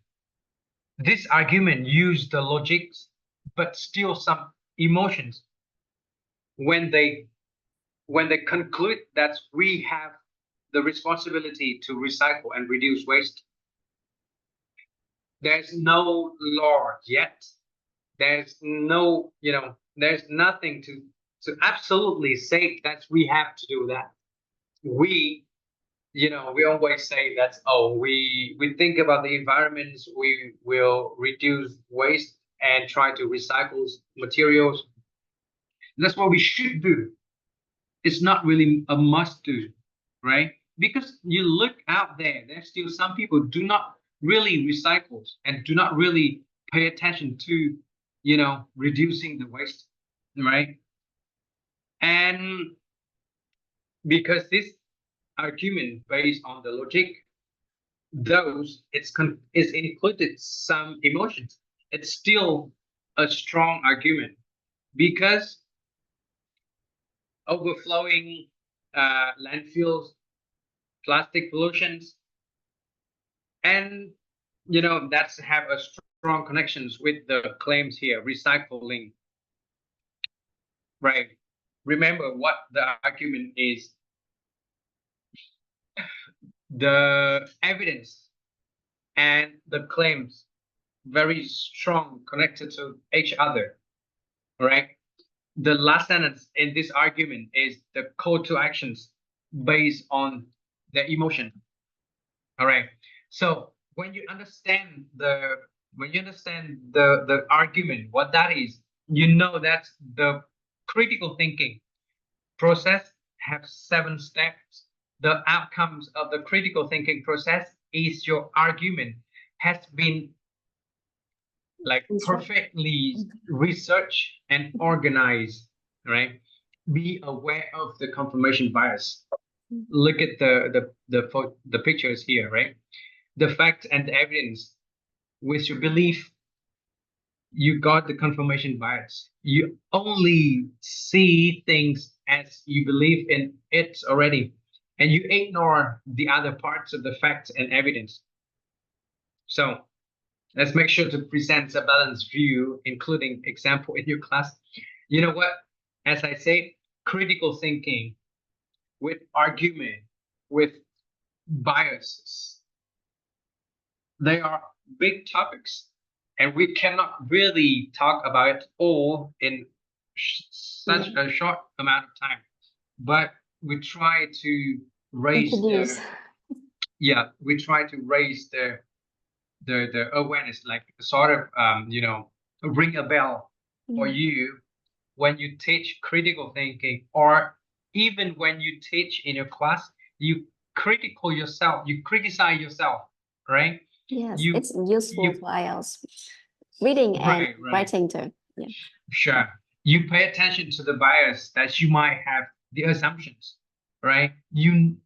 This argument used the logic, but still some emotions when they conclude that we have the responsibility to recycle and reduce waste. There's no law yet. There's no, there's nothing to absolutely say that we have to do that. We always say that, oh, we think about the environment, we will reduce waste and try to recycle materials. That's what we should do. It's not really a must do, right? Because you look out there, there's still some people do not really recycle and do not really pay attention to, reducing the waste, right? And because this argument based on the logic, it's included some emotions. It's still a strong argument because overflowing landfills, plastic pollutions, and that's have a strong connections with the claims here, recycling, right? Remember what the argument is. The evidence and the claims very strong connected to each other, right? The last sentence in this argument is the call to actions based on the emotion. All right. So when you understand the argument, what that is, that the critical thinking process have 7 steps. The outcomes of the critical thinking process is your argument has been perfectly researched and organized, right? Be aware of the confirmation bias. Look at the pictures here, right? The facts and the evidence with your belief, you got the confirmation bias. You only see things as you believe in it already, and you ignore the other parts of the facts and evidence. So let's make sure to present a balanced view, including example in your class. You know what? As I said, critical thinking with argument, with biases, they are big topics, and we cannot really talk about it all in such a short amount of time. But we try to raise we try to raise the awareness, like sort of ring a bell for you when you teach critical thinking, or even when you teach in your class, you criticize yourself, right? Yes, it's useful for IELTS reading and writing too. Yeah. Sure. You pay attention to the bias that you might have, the assumptions, right? You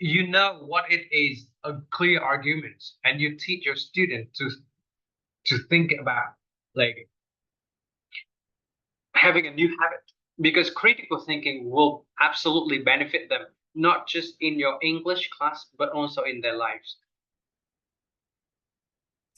know what it is, a clear argument, and you teach your student to think about like having a new habit, because critical thinking will absolutely benefit them, not just in your English class, but also in their lives.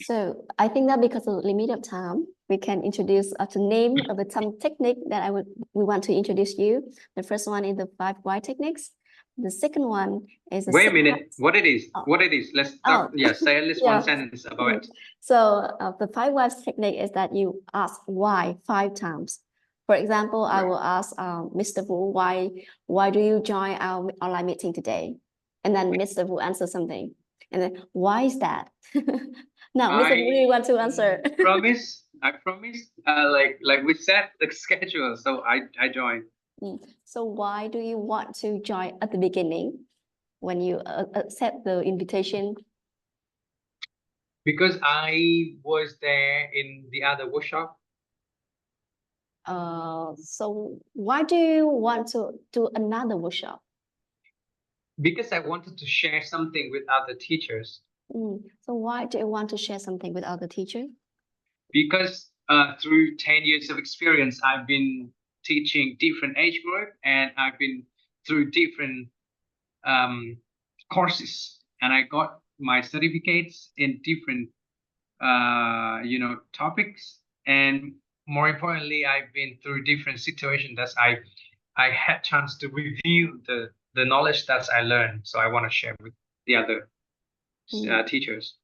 So I think that because of the limit of time, we can introduce to name of some technique that we want to introduce you. The first one is the 5 why techniques. The second one is wait a minute. What it is? What it is? Let's talk. Say at least one sentence about it. So the 5 whys technique is that you ask why 5 times. For example, I will ask Mr. Wu, why do you join our online meeting today? And then Mr. Wu answers something. And then why is that? Now, Mr. Wu, you want to answer? I promise. Like we set the schedule, so I joined. So why do you want to join at the beginning when you accept the invitation? Because I was there in the other workshop. So why do you want to do another workshop? Because I wanted to share something with other teachers. So why do you want to share something with other teachers? Because through 10 years of experience, I've been teaching different age group, and I've been through different courses, and I got my certificates in different topics, and more importantly, I've been through different situations that I had chance to review the knowledge that I learned, so I want to share with the other teachers.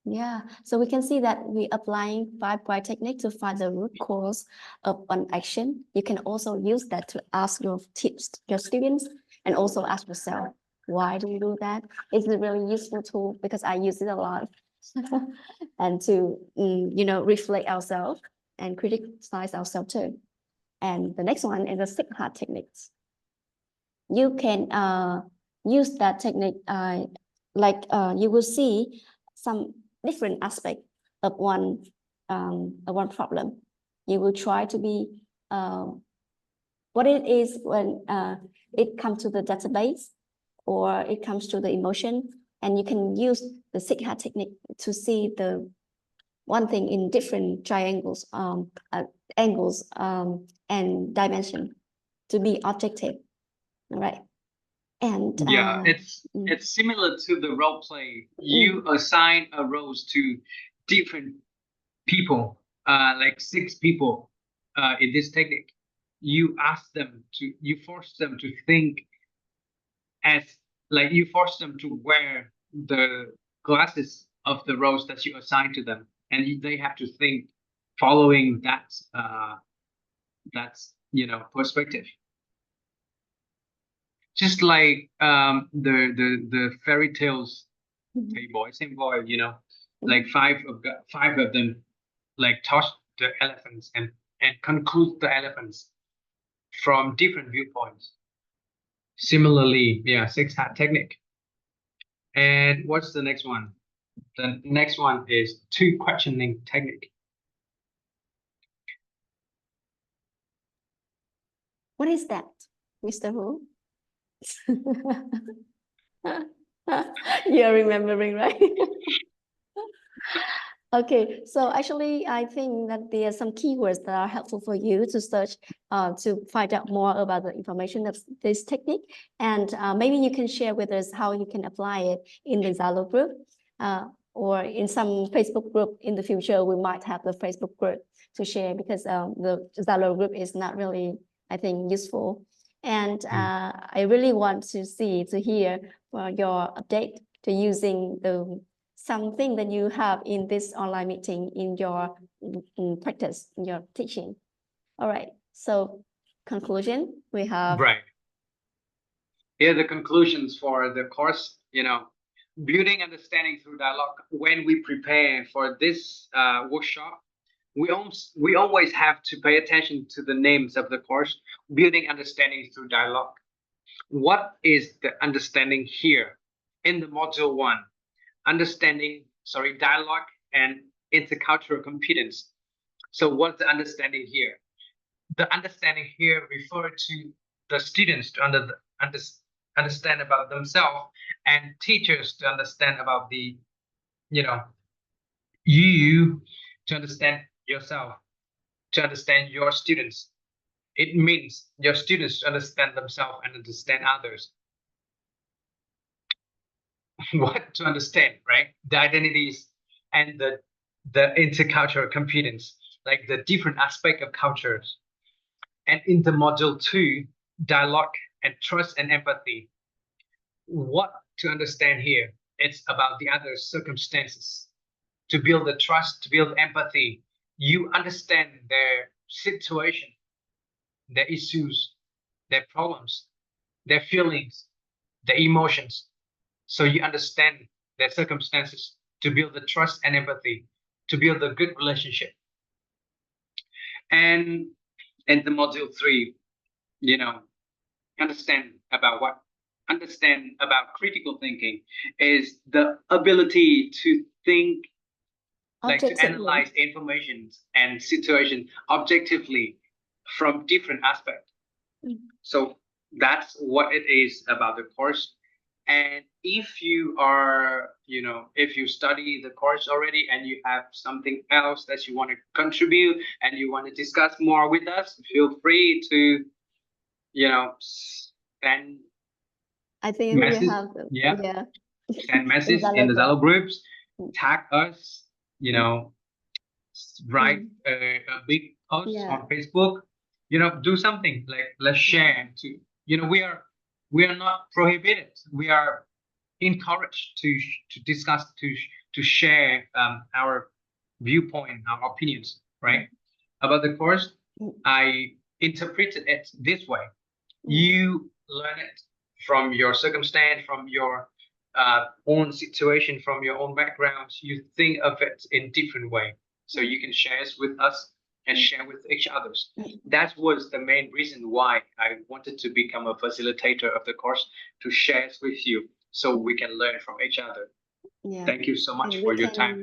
Yeah, so we can see that we applying 5 why technique to find the root cause of an action. You can also use that to ask your students, and also ask yourself, why do you do that? It's a really useful tool because I use it a lot. And to reflect ourselves and criticize ourselves too. And the next one is the 6 heart techniques. You can use that technique you will see some different aspect of one problem. You will try to be what it is when it comes to the database, or it comes to the emotion, and you can use the 6 heart technique to see the one thing in different triangles, angles, and dimension, to be objective. All right. And yeah, it's similar to the role play. You assign a roles to different people, like 6 people in this technique. You force them to think as, like, you force them to wear the glasses of the roles that you assign to them, and they have to think following that's perspective. Just like the fairy tales, hey boy, same boy, like 5 of them, like touch the elephants and conclude the elephants from different viewpoints. Similarly, yeah, 6 hat technique. And what's the next one? The next one is 2 questioning technique. what is that, Mr. Hu? You're remembering, right? Okay, so actually, I think that there are some keywords that are helpful for you to search to find out more about the information of this technique. And maybe you can share with us how you can apply it in the Zalo group, or in some Facebook group. In the future, we might have the Facebook group to share, because the Zalo group is not really, I think, useful. And I really want to hear your update to using something that you have in this online meeting in your practice, in your teaching. All right, so conclusion, we have. Right. Here are the conclusions for the course, building understanding through dialogue. When we prepare for this workshop, we always have to pay attention to the names of the course, building understanding through dialogue. What is the understanding here in the module 1? Dialogue and intercultural competence. So what's the understanding here? The understanding here refers to the students to understand about themselves, and teachers to understand about the, you to understand yourself, to understand your students. It means your students to understand themselves and understand others. What to understand, right? The identities and the intercultural competence, like the different aspect of cultures. And in the module 2, dialogue and trust and empathy. What to understand here? It's about the other circumstances. To build the trust, to build empathy, you understand their situation, their issues, their problems, their feelings, their emotions. So you understand their circumstances to build the trust and empathy, to build a good relationship. And in the module 3, understand about critical thinking is the ability to think like to Objectively. analyze information and situation objectively from different aspects. Mm. So that's what it is about the course. And if you are, if you study the course already and you have something else that you want to contribute and you want to discuss more with us, feel free to, send I think we message. have Yeah. Send message in the Zalo Zalo groups, Mm. tag us, write a big post Yeah. on Facebook, do something like let's share to, we are not prohibited. We are encouraged to discuss, to share our viewpoint, our opinions, right? About the course. Mm. I interpreted it this way. Mm. You learn it from your circumstance, from your own situation, from your own background. You think of it in different way, so you can share it with us and share with each others. That was the main reason why I wanted to become a facilitator of the course, to share it with you so we can learn from each other. Yeah. Thank you so much And for we your can- time.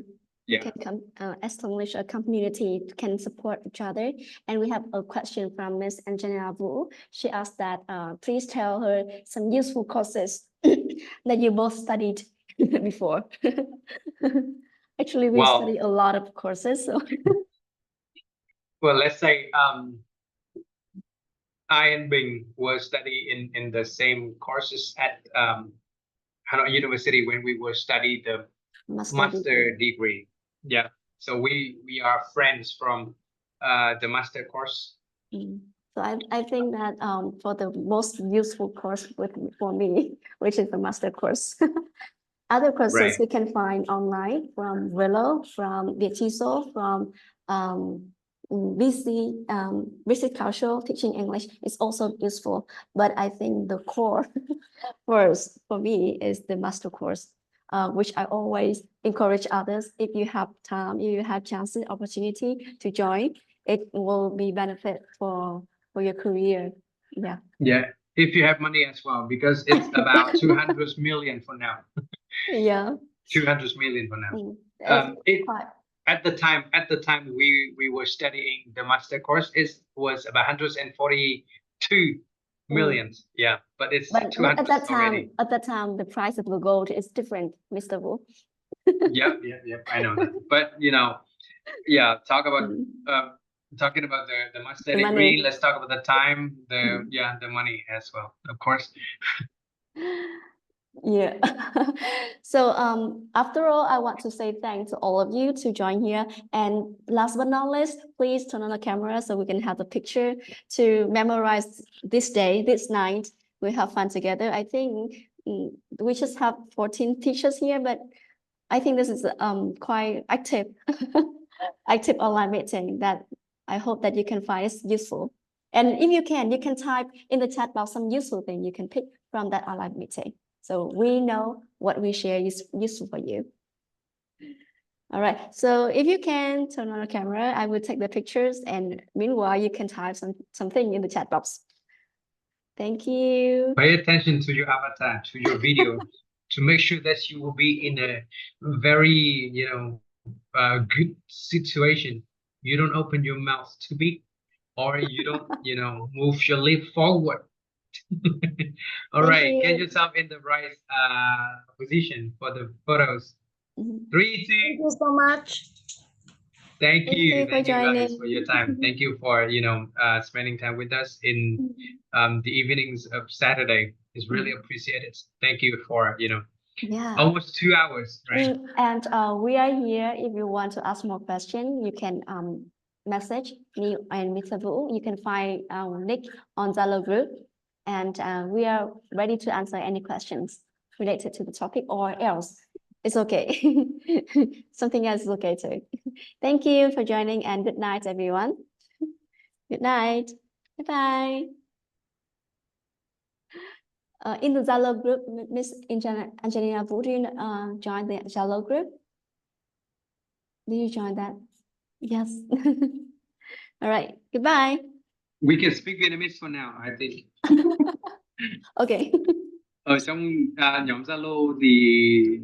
We Yeah. can establish a community, can support each other. And we have a question from Miss Angelina Wu. She asked that please tell her some useful courses that you both studied before. Actually, we Well- study a lot of courses. So Well, let's say I and Bing were studying in the same courses at Hanoi University when we were studying the master degree. Yeah. So we are friends from the master course. Mm. So I think that for the most useful course for me, which is the master course. Other courses Right. we can find online from Willow, from VietTESOL, from Visit Cultural Teaching English is also useful. But I think the core first for me is the master course, which I always encourage others. If you have time, if you have chances, opportunity to join, it will be benefit for your career. Yeah. Yeah. If you have money as well, because it's about 200 million for now. Yeah. 200 million for now. Mm. It's quite. At the time we were studying the master course, it was about 142 millions. Yeah, but it's But 200 at that already. time, the price of the gold is different, Mr. Wu. Yep, I know that. But yeah, Mm. talking about the master The degree, money. let's talk about the time, Mm. the money as well, of course. Yeah. So after all, I want to say thanks to all of you to join here. And last but not least, please turn on the camera so we can have the picture to memorize this day, this night. We have fun together. I think we just have 14 teachers here, but I think this is quite active active online meeting that I hope that you can find is useful. And if you can type in the chat box some useful thing you can pick from that online meeting. So we know what we share is useful for you. All right, so if you can turn on the camera, I will take the pictures, and meanwhile you can type something in the chat box. Thank you. Pay attention to your avatar, to your video, to make sure that you will be in a very, good situation. You don't open your mouth too big, or you don't, move your lip forward. All Thank right, get you. yourself in the right position for the photos. Mhm. 3, 2. Thank you so much. Thank Thank you you for guys joining. for your time. Thank you for spending time with us in the evenings of Saturday. It's really appreciated. Thank you for Yeah. almost 2 hours, right? And we are here. If you want to ask more questions, you can message me and Mr. Wu. You can find Nick on Zalo group, and we are ready to answer any questions related to the topic or else. It's okay. Something else is okay too. Thank you for joining, and good night, everyone. Good night. Bye bye. In the Zalo group, Miss Angelina, would you join the Zalo group? Do you join that? Yes. All right. Goodbye. We can speak Vietnamese for now, I think. Okay. Ở trong nhóm Zalo thì